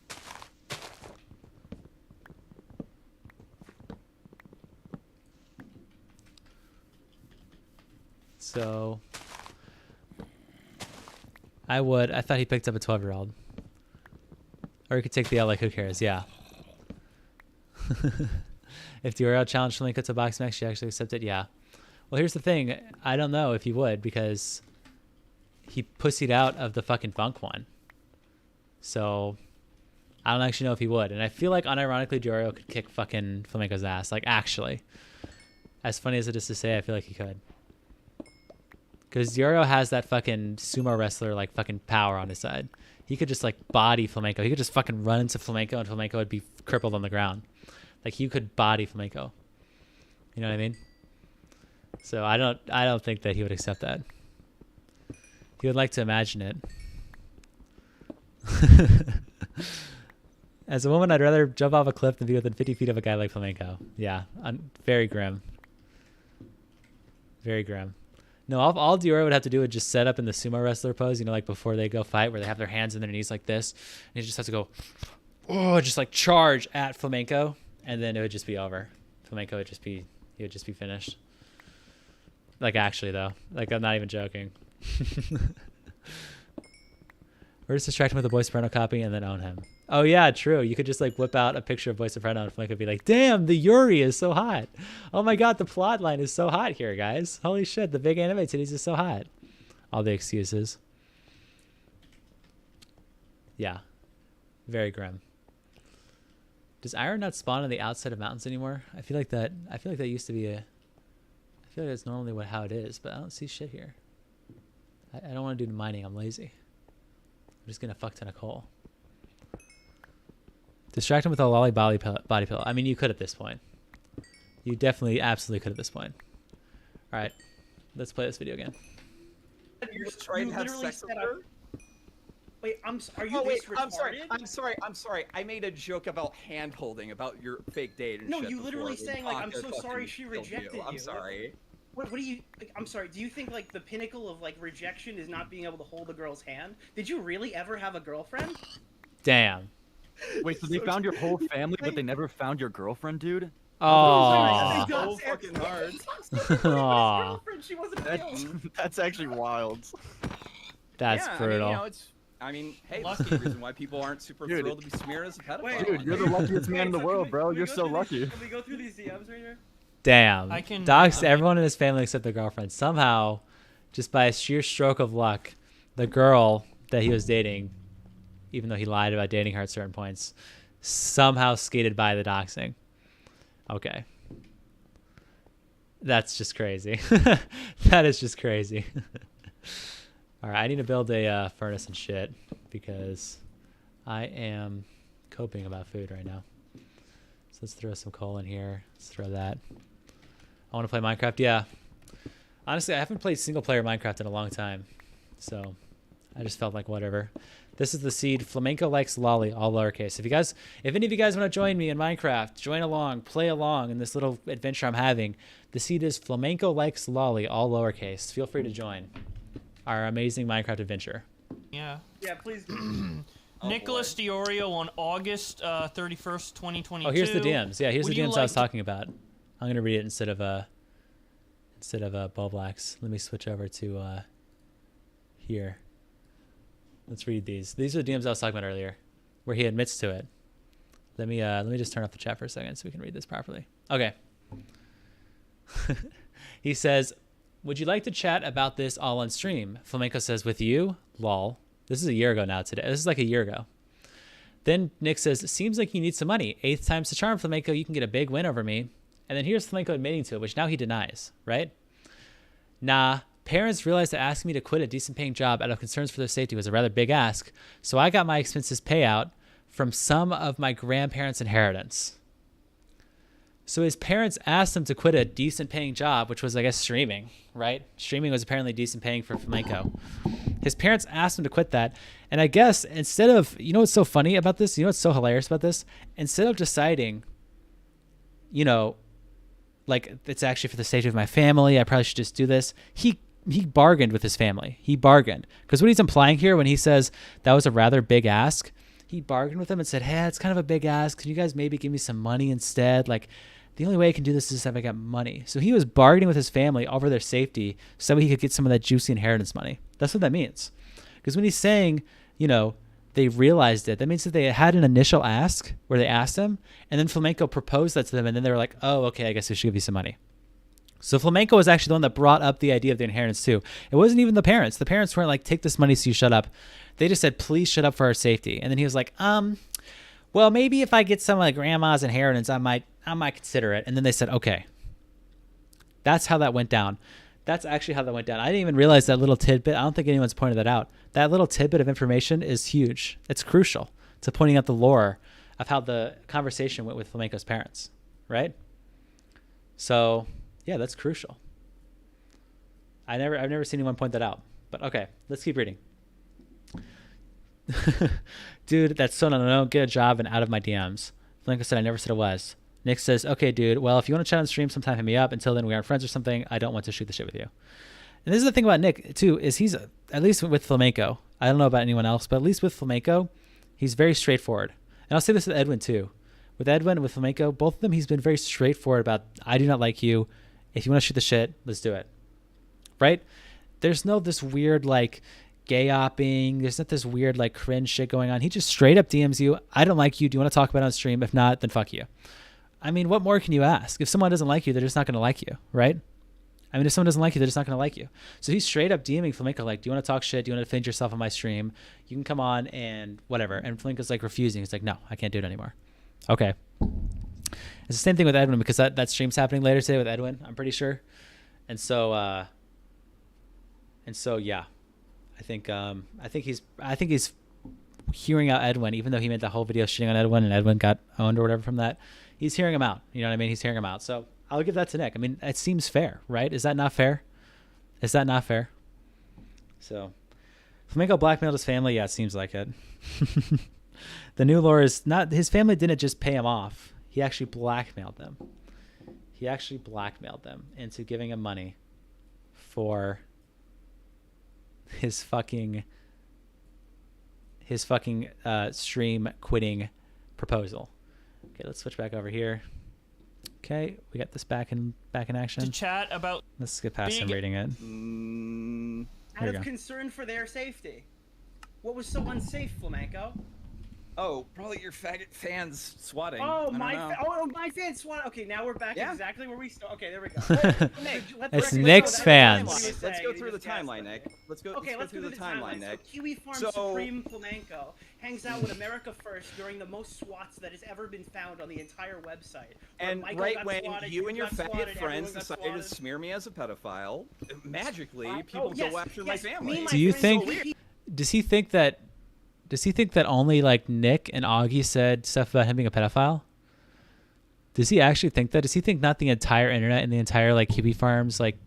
So I thought he picked up a 12-year-old. Or he could take the L, like, who cares? Yeah. If Diorio challenged Flamenco to box match, she actually accepted. Yeah. Well, here's the thing. I don't know if he would, because he pussied out of the fucking bunk one. So I don't actually know if he would. And I feel like, unironically, Diorio could kick fucking Flamenco's ass. Like, actually. As funny as it is to say, I feel like he could. Because Diorio has that fucking sumo wrestler, like, fucking power on his side. He could just, like, body Flamenco. He could just fucking run into Flamenco, and Flamenco would be crippled on the ground. Like, he could body Flamenco. You know what I mean? So I don't think that he would accept that. He would like to imagine it. As a woman, I'd rather jump off a cliff than be within 50 feet of a guy like Flamenco. Yeah, very grim. Very grim. No, all Diorio would have to do would just set up in the sumo wrestler pose, you know, like before they go fight, where they have their hands in their knees like this. And he just has to go, just like charge at Flamenco, and then it would just be over. Flamenco would just be finished. Like, actually, though. Like, I'm not even joking. Or just distract him with a Boy Soprano copy and then own him. Oh, yeah, true. You could just, like, whip out a picture of Boy Soprano and Flamenco would be like, damn, the Yuri is so hot. Oh, my God, the plot line is so hot here, guys. Holy shit, the big anime titties is so hot. All the excuses. Yeah. Very grim. Does iron not spawn on the outside of mountains anymore? I feel like that used to be I feel like that's normally how it is, but I don't see shit here. I don't want to do mining. I'm lazy. I'm just gonna fuck ton of coal. Distract him with a lolly body pillow. I mean, you could at this point. You definitely, absolutely could at this point. All right, let's play this video again. You're just trying to have sex with her? Wait, are you this retarded? I'm sorry. I made a joke about hand holding, about your fake date and no, shit. you literally before saying, like, I'm so sorry she rejected you. I'm sorry. What do you, like, I'm sorry, do you think, like, the pinnacle of, like, rejection is not being able to hold a girl's hand? Did you really ever have a girlfriend? Damn. Wait, so they found your whole family, but they never found your girlfriend, dude? Oh. So fucking hard. Girlfriend, she wasn't That's actually wild. That's brutal. I mean, you know, I mean, hey, that's the reason why people aren't super thrilled to be smeared as a pedophile. Dude, you're the luckiest man in the world, bro. You're so lucky. Can we go through these DMs right here? Damn. Dogs everyone in his family except the girlfriend. Somehow, just by a sheer stroke of luck, the girl that he was dating, even though he lied about dating her at certain points, somehow skated by the doxing. Okay. That's just crazy. That is just crazy. All right, I need to build a furnace and shit because I am coping about food right now. So let's throw some coal in here. Let's throw that. I want to play Minecraft. Yeah. Honestly, I haven't played single player Minecraft in a long time. So I just felt like whatever. This is the seed. Flamenco likes lolly, all lowercase. If any of you guys want to join me in Minecraft, join along, play along in this little adventure I'm having. The seed is Flamenco likes lolly, all lowercase. Feel free to join our amazing Minecraft adventure. Yeah. Yeah, please. Nicholas Diorio on August 31st, 2022. Oh, here's the DMs. Yeah, here's Would the you DMs I was like talking about. I'm gonna read it instead of Bulblax. Let me switch over to here. Let's read these. These are the DMs I was talking about earlier, where he admits to it. Let me just turn off the chat for a second so we can read this properly. Okay. He says, would you like to chat about this all on stream? Flamenco says, with you? Lol. This is a year ago now today. This is like a year ago. Then Nick says, seems like you need some money. 8th time's the charm, Flamenco. You can get a big win over me. And then here's Flamenco admitting to it, which now he denies, right? Nah, Parents realized that asking me to quit a decent paying job out of concerns for their safety was a rather big ask, so I got my expenses payout from some of my grandparents' inheritance. So his parents asked him to quit a decent paying job, which was, I guess, streaming, right? Streaming was apparently decent paying for Flamenco. His parents asked him to quit that. And I guess instead of, you know what's so funny about this? You know what's so hilarious about this? Instead of deciding, you know, like, it's actually for the safety of my family, I probably should just do this, he bargained with his family. He bargained. Because what he's implying here when he says that was a rather big ask, he bargained with them and said, hey, it's kind of a big ask. Can you guys maybe give me some money instead? Like, the only way I can do this is if I got money. So he was bargaining with his family over their safety so he could get some of that juicy inheritance money. That's what that means. Because when he's saying, you know, they realized it, that means that they had an initial ask where they asked him, and then Flamenco proposed that to them, and then they were like, oh, okay, I guess we should give you some money. So Flamenco was actually the one that brought up the idea of the inheritance too. It wasn't even the parents. The parents weren't like, take this money so you shut up. They just said, please shut up for our safety. And then he was like, well, maybe if I get some of my grandma's inheritance, I might consider it. And then they said, okay. That's how that went down. That's actually how that went down. I didn't even realize that little tidbit. I don't think anyone's pointed that out. That little tidbit of information is huge. It's crucial to pointing out the lore of how the conversation went with Flamenco's parents, right? So, yeah, that's crucial. I've never seen anyone point that out. But okay, let's keep reading. Dude, that's so no. Get a job and out of my DMs. Flamenco said, I never said it was. Nick says, okay, dude, well, if you want to chat on stream sometime, hit me up. Until then, we aren't friends or something. I don't want to shoot the shit with you. And this is the thing about Nick, too, is he's, at least with Flamenco, I don't know about anyone else, but at least with Flamenco, he's very straightforward. And I'll say this with Edwin, too. With Edwin and with Flamenco, both of them, he's been very straightforward about, I do not like you. If you want to shoot the shit, let's do it. Right? There's no this weird, like, gay-opping. There's not this weird, like, cringe shit going on. He just straight up DMs you, I don't like you. Do you want to talk about it on stream? If not, then fuck you. I mean, what more can you ask? If someone doesn't like you, they're just not going to like you, right? I mean, if someone doesn't like you, they're just not going to like you. So he's straight up DMing Flamenco, like, do you want to talk shit? Do you want to defend yourself on my stream? You can come on and whatever. And Flamenco's like refusing. He's like, no, I can't do it anymore. Okay. It's the same thing with Edwin because that stream's happening later today with Edwin, I'm pretty sure. And so yeah, I think he's hearing out Edwin, even though he made that whole video shitting on Edwin and Edwin got owned or whatever from that. He's hearing him out. You know what I mean? He's hearing him out. So I'll give that to Nick. I mean, it seems fair, right? Is that not fair? Is that not fair? So Flamenco blackmailed his family. Yeah, it seems like it. The new lore is not, his family didn't just pay him off. He actually blackmailed them. He actually blackmailed them into giving him money for his fucking stream quitting proposal. Okay, let's switch back over here. Okay, we got this back in action. To chat about. Let's skip past him reading it. Out of concern for their safety. What was so unsafe, Flamenco? Oh, probably your faggot fans swatting. Oh, my fans swatting. Okay, now we're back exactly where we started. Okay, there we go. It's Nick's fans. Let's go through the timeline, Nick. Let's go through the timeline, Nick. So Kiwi Farm Supreme Flamenco hangs out with America First during the most swats that has ever been found on the entire website. And right when you and your faggot friends decided to smear me as a pedophile, magically people go after my family. Do you think? Does he think that only like Nick and Augie said stuff about him being a pedophile? Does he actually think that? Does he think not the entire internet and the entire like Kiwi Farms like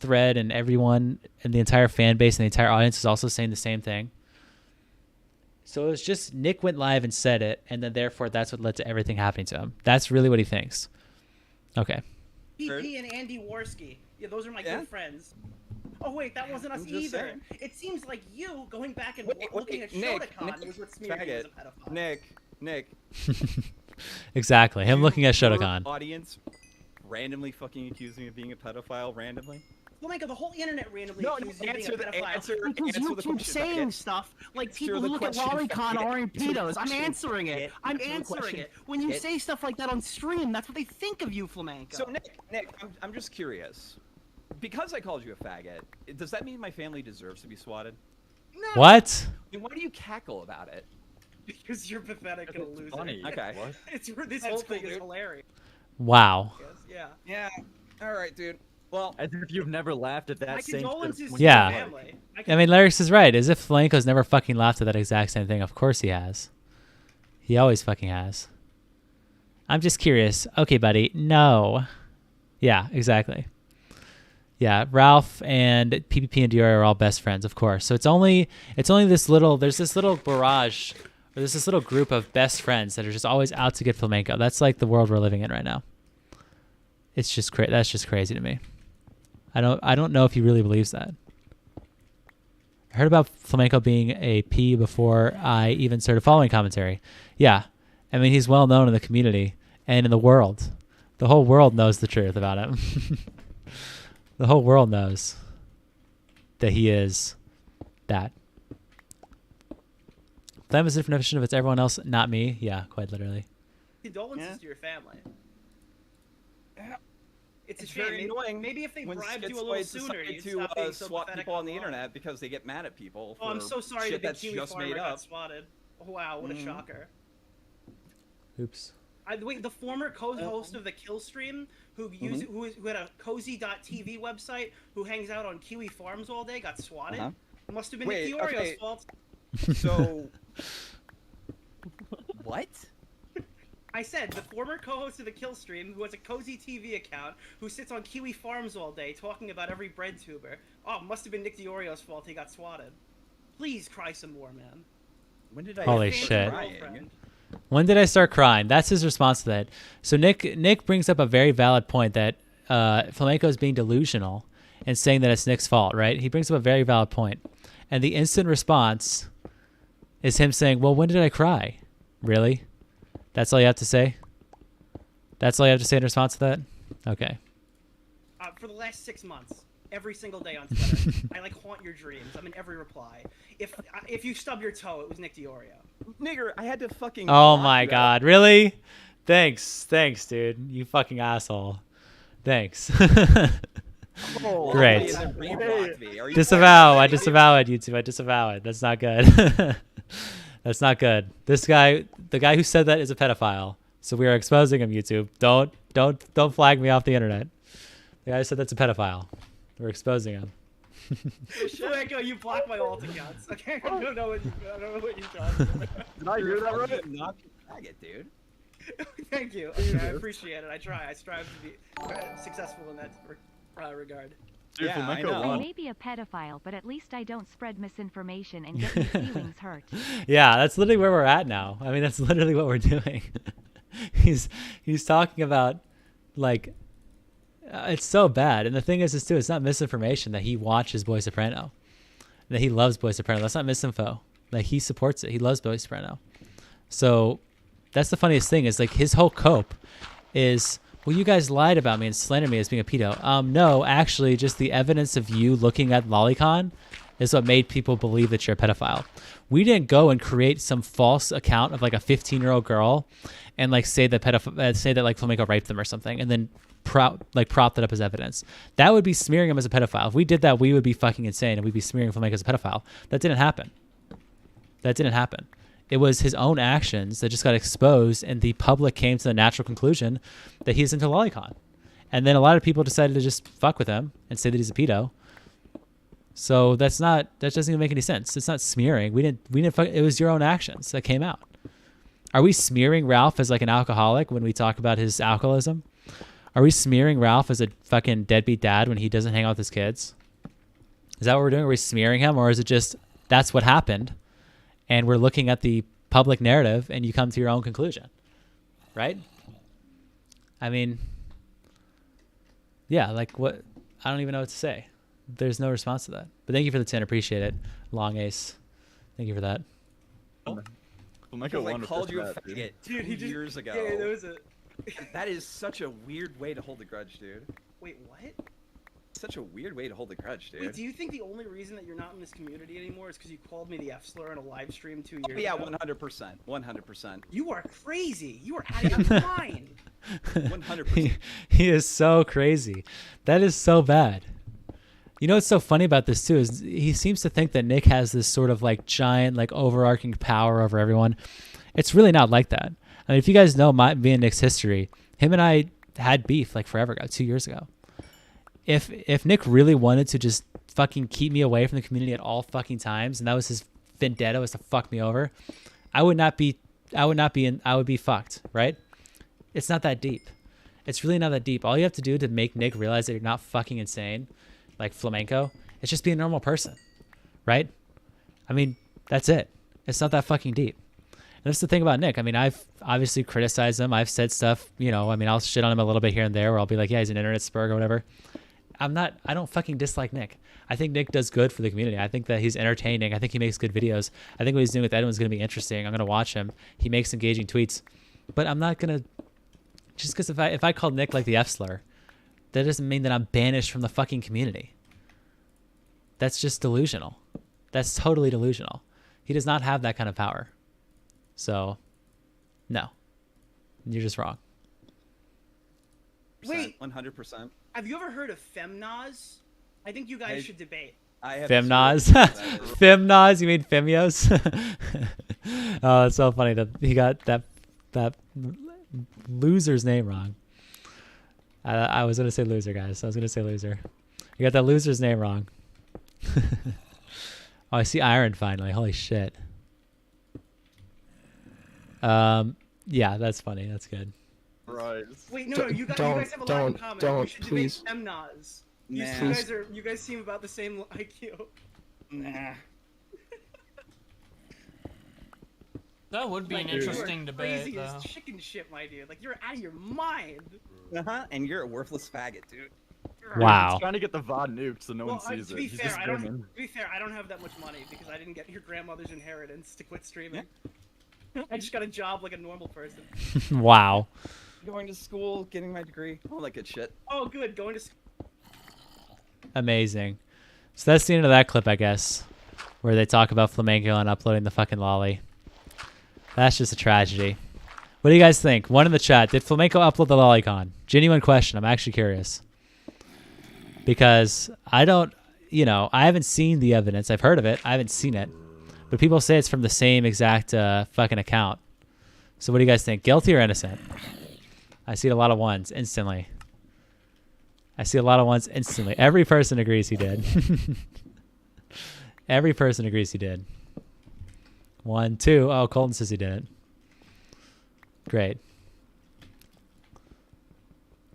thread and everyone and the entire fan base and the entire audience is also saying the same thing? So it was just Nick went live and said it, and then therefore that's what led to everything happening to him. That's really what he thinks. Okay. PP and Andy Worski. Yeah, those are my good friends. Oh wait, that wasn't us either. Saying. It seems like you going back and looking at Shotokan was what smeared you as a pedophile. Nick. Exactly. Him looking at Shotokan. Audience randomly fucking accused me of being a pedophile randomly. Flamenco, the whole internet randomly accused you of being a pedophile. Because you keep saying stuff like people who look at Lolicon are pedos. I'm answering it. I'm answering it. When you say stuff like that on stream, that's what they think of you, Flamenco. So Nick, I'm just curious. Because I called you a faggot, does that mean my family deserves to be swatted? No. What? Then why do you cackle about it? Because you're pathetic and a loser. Funny. Okay. This whole thing is hilarious. Wow. Yeah. Yeah. All right, dude. Well, As if you've never laughed at that My same. condolences to Yeah. your family. I mean, Larix is right. As if Flamenco's never fucking laughed at that exact same thing. Of course he has. He always fucking has. I'm just curious. Okay, buddy. No. Yeah, exactly. Yeah, Ralph and PPP and Dior are all best friends, of course. So it's only this little, there's this little barrage, or there's this little group of best friends that are just always out to get Flamenco. That's like the world we're living in right now. It's just that's just crazy to me. I don't know if he really believes that. I heard about Flamenco being a P before I even started following commentary. Yeah, I mean, he's well known in the community and in the world. The whole world knows the truth about him. The whole world knows that he is that. Flam is a definition of it's everyone else, not me. Yeah, quite literally. Condolences to your family. It's a it's shame. very Maybe, annoying maybe if they when bribed you a little sooner, you'd to stop being so swat pathetic people on the online. internet because they get mad at people. Oh, I'm for so sorry shit that that's Kiwi just Farmer made got up. spotted. Oh, wow, what a shocker. Oops. Wait, the former co-host of the Kill Stream, who had a cozy.tv website, who hangs out on Kiwi Farms all day, got swatted. It must have been Wait, Nick Dioreo's okay. fault. So, what? I said the former co-host of the Kill Stream, who has a cozy TV account, who sits on Kiwi Farms all day talking about every bread tuber. Oh, it must have been Nick Dioreo's fault he got swatted. Please cry some more, man. When did I? Holy start shit. crying? When did I start crying? That's his response to that. So Nick brings up a very valid point that Flamenco is being delusional and saying that it's Nick's fault, right? He brings up a very valid point. And the instant response is him saying, well, when did I cry? Really? That's all you have to say? That's all you have to say in response to that? Okay. For the last 6 months, every single day on Twitter, I haunt your dreams. I'm in every reply. If you stub your toe, it was Nick Diorio. Nigger, I had to fucking. Oh block my you god, really? Thanks, dude. You fucking asshole. Thanks. Oh, Great. why did you block me? Are you Disavow. I fucking disavow it, YouTube. I disavow it. That's not good. That's not good. This guy, the guy who said that, is a pedophile. So we are exposing him, YouTube. Don't flag me off the internet. The guy who said that's a pedophile. We're exposing him. Flamenco, you blocked my alt accounts. Okay, I don't know what you're talking about. Did I hear that right? Not faggot, dude. Thank you. Okay, I appreciate it. I try. I strive to be successful in that regard. Dude, Yeah, I Flamenco know. I won. may be a pedophile, but at least I don't spread misinformation and get my feelings hurt. Yeah, that's literally where we're at now. I mean, that's literally what we're doing. he's talking about it's so bad. And the thing is too, it's not misinformation that he watches Boy Soprano, that he loves Boy Soprano. That's not misinfo. He supports it. He loves Boy Soprano. So that's the funniest thing is his whole cope is, well, you guys lied about me and slandered me as being a pedo. No, actually, just the evidence of you looking at Lolicon is what made people believe that you're a pedophile. We didn't go and create some false account of a 15-year-old girl and say that Flamenco raped them or something, and then prop that up as evidence. That would be smearing him as a pedophile. If we did that, we would be fucking insane, and we'd be smearing Flamenco as a pedophile. That didn't happen. It was his own actions that just got exposed, and the public came to the natural conclusion that he's into Lolicon. And then a lot of people decided to just fuck with him and say that he's a pedo. So that doesn't even make any sense. It's not smearing. We didn't fuck, it was your own actions that came out. Are we smearing Ralph as an alcoholic when we talk about his alcoholism? Are we smearing Ralph as a fucking deadbeat dad when he doesn't hang out with his kids? Is that what we're doing? Are we smearing him, or is it just that's what happened? And we're looking at the public narrative and you come to your own conclusion, right? I mean, yeah, what? I don't even know what to say. There's no response to that. But thank you for the 10. Appreciate it. Long Ace. Thank you for that. Flamenco I won called you a with that, faggot Dude, he just, years ago. Yeah, there was a... That is such a weird way to hold a grudge, dude. Wait, what? Such a weird way to hold a grudge, dude. Wait, do you think the only reason that you're not in this community anymore is because you called me the F slur on a live stream 2 years Yeah, ago? 100%. 100%. You are crazy. You are out of your mind. 100%. He is so crazy. That is so bad. You know what's so funny about this too is he seems to think that Nick has this sort of giant overarching power over everyone. It's really not like that. I mean, if you guys know me and Nick's history, him and I had beef forever ago, 2 years ago. if Nick really wanted to just fucking keep me away from the community at all fucking times, and that was his vendetta, was to fuck me over, I would be fucked, right? It's not that deep. It's really not that deep. All you have to do to make Nick realize that you're not fucking insane, like Flamenco, is just be a normal person, right? I mean, that's it. It's not that fucking deep. And that's the thing about Nick. I mean, I've obviously criticized him. I've said stuff, you know, I mean, I'll shit on him a little bit here and there where I'll be like, yeah, he's an internet spurg or whatever. I don't fucking dislike Nick. I think Nick does good for the community. I think that he's entertaining. I think he makes good videos. I think what he's doing with Edwin's going to be interesting. I'm going to watch him. He makes engaging tweets. But I'm not going to, just because if I call Nick like the F slur, that doesn't mean that I'm banished from the fucking community. That's just delusional. That's totally delusional. He does not have that kind of power. So, no. You're just wrong. Wait. 100%. Have you ever heard of Femnaz? I think you guys should debate. I have Femnaz? Femnaz? You mean Femios? Oh, it's so funny that he got that loser's name wrong. I was going to say loser, guys. I was going to say loser. You got that loser's name wrong. Oh, I see iron finally. Holy shit. Yeah, that's funny. That's good. Right. Wait, no, you guys have a lot in common. You should please. debate Femnaz. Nah. You guys seem about the same IQ. Nah. That would be an You are interesting debate, crazy though. as chicken shit, my dude. Like, you're out of your mind. And you're a worthless faggot, dude. Wow. He's trying to get the VOD nuked so no one sees to it. be He's fair, just I booming. to be fair, I don't have that much money because I didn't get your grandmother's inheritance to quit streaming. I just got a job like a normal person. Wow. Going to school, getting my degree, all that good shit. Oh, good. Going to school. Amazing. So that's the end of that clip, I guess, where they talk about Flamenco and uploading the fucking lolly. That's just a tragedy. What do you guys think? One in the chat. Did Flamenco upload the lolicon? Genuine question. I'm actually curious. Because I don't, you know, I haven't seen the evidence. I've heard of it. I haven't seen it. But people say it's from the same exact fucking account. So what do you guys think? Guilty or innocent? I see a lot of ones instantly. I see a lot of ones instantly. Every person agrees he did. Every person agrees he did. 1, 2. Oh, Colton says he didn't. Great.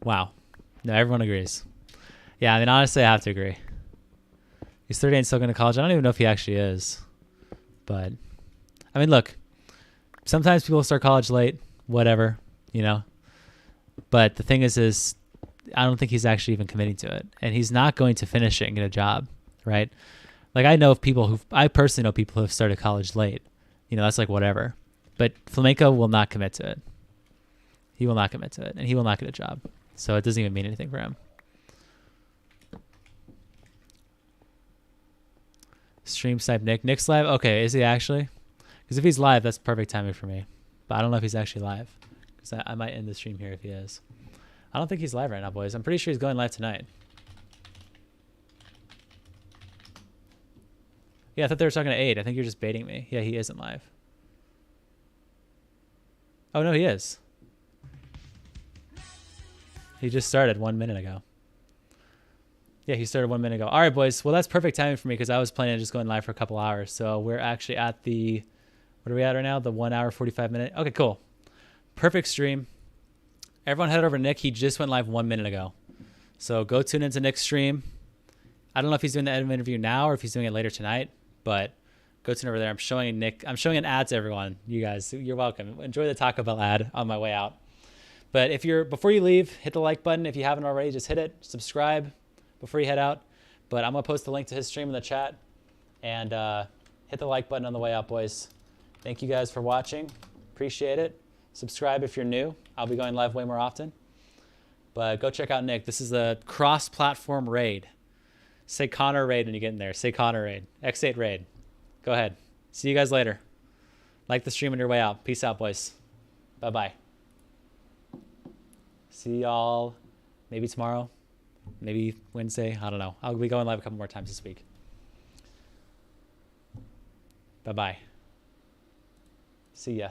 Wow. No, everyone agrees. Yeah, I mean, honestly, I have to agree. He's 30 and still going to college. I don't even know if he actually is. But, I mean, look. Sometimes people start college late. Whatever, you know. But the thing is I don't think he's actually even committing to it. And he's not going to finish it and get a job, right? Like, I personally know people who have started college late. You know, that's like whatever. But Flamenco will not commit to it. He will not commit to it. And he will not get a job. So it doesn't even mean anything for him. Stream snipe Nick. Nick's live? Okay, is he actually? Because if he's live, that's perfect timing for me. But I don't know if he's actually live. Because I might end the stream here if he is. I don't think he's live right now, boys. I'm pretty sure he's going live tonight. Yeah, I thought they were talking to 8. I think you're just baiting me. Yeah, he isn't live. Oh, no, he is. He just started 1 minute ago. Yeah, he started 1 minute ago. All right, boys. Well, that's perfect timing for me because I was planning on just going live for a couple hours. So we're actually at the, what are we at right now? The 1 hour, 45 minute. Okay, cool. Perfect stream. Everyone head over to Nick. He just went live 1 minute ago. So go tune into Nick's stream. I don't know if he's doing the interview now or if he's doing it later tonight, but go tune over there. I'm showing an ad to everyone. You guys, you're welcome. Enjoy the Taco Bell ad on my way out. But before you leave, hit the like button. If you haven't already, just hit it. Subscribe before you head out. But I'm going to post the link to his stream in the chat. And hit the like button on the way out, boys. Thank you guys for watching. Appreciate it. Subscribe if you're new. I'll be going live way more often. But go check out Nick. This is a cross-platform raid. Say Connor raid when you get in there. Say Connor raid. X8 raid. Go ahead. See you guys later. Like the stream on your way out. Peace out, boys. Bye-bye. See y'all maybe tomorrow. Maybe Wednesday. I don't know. I'll be going live a couple more times this week. Bye-bye. See ya.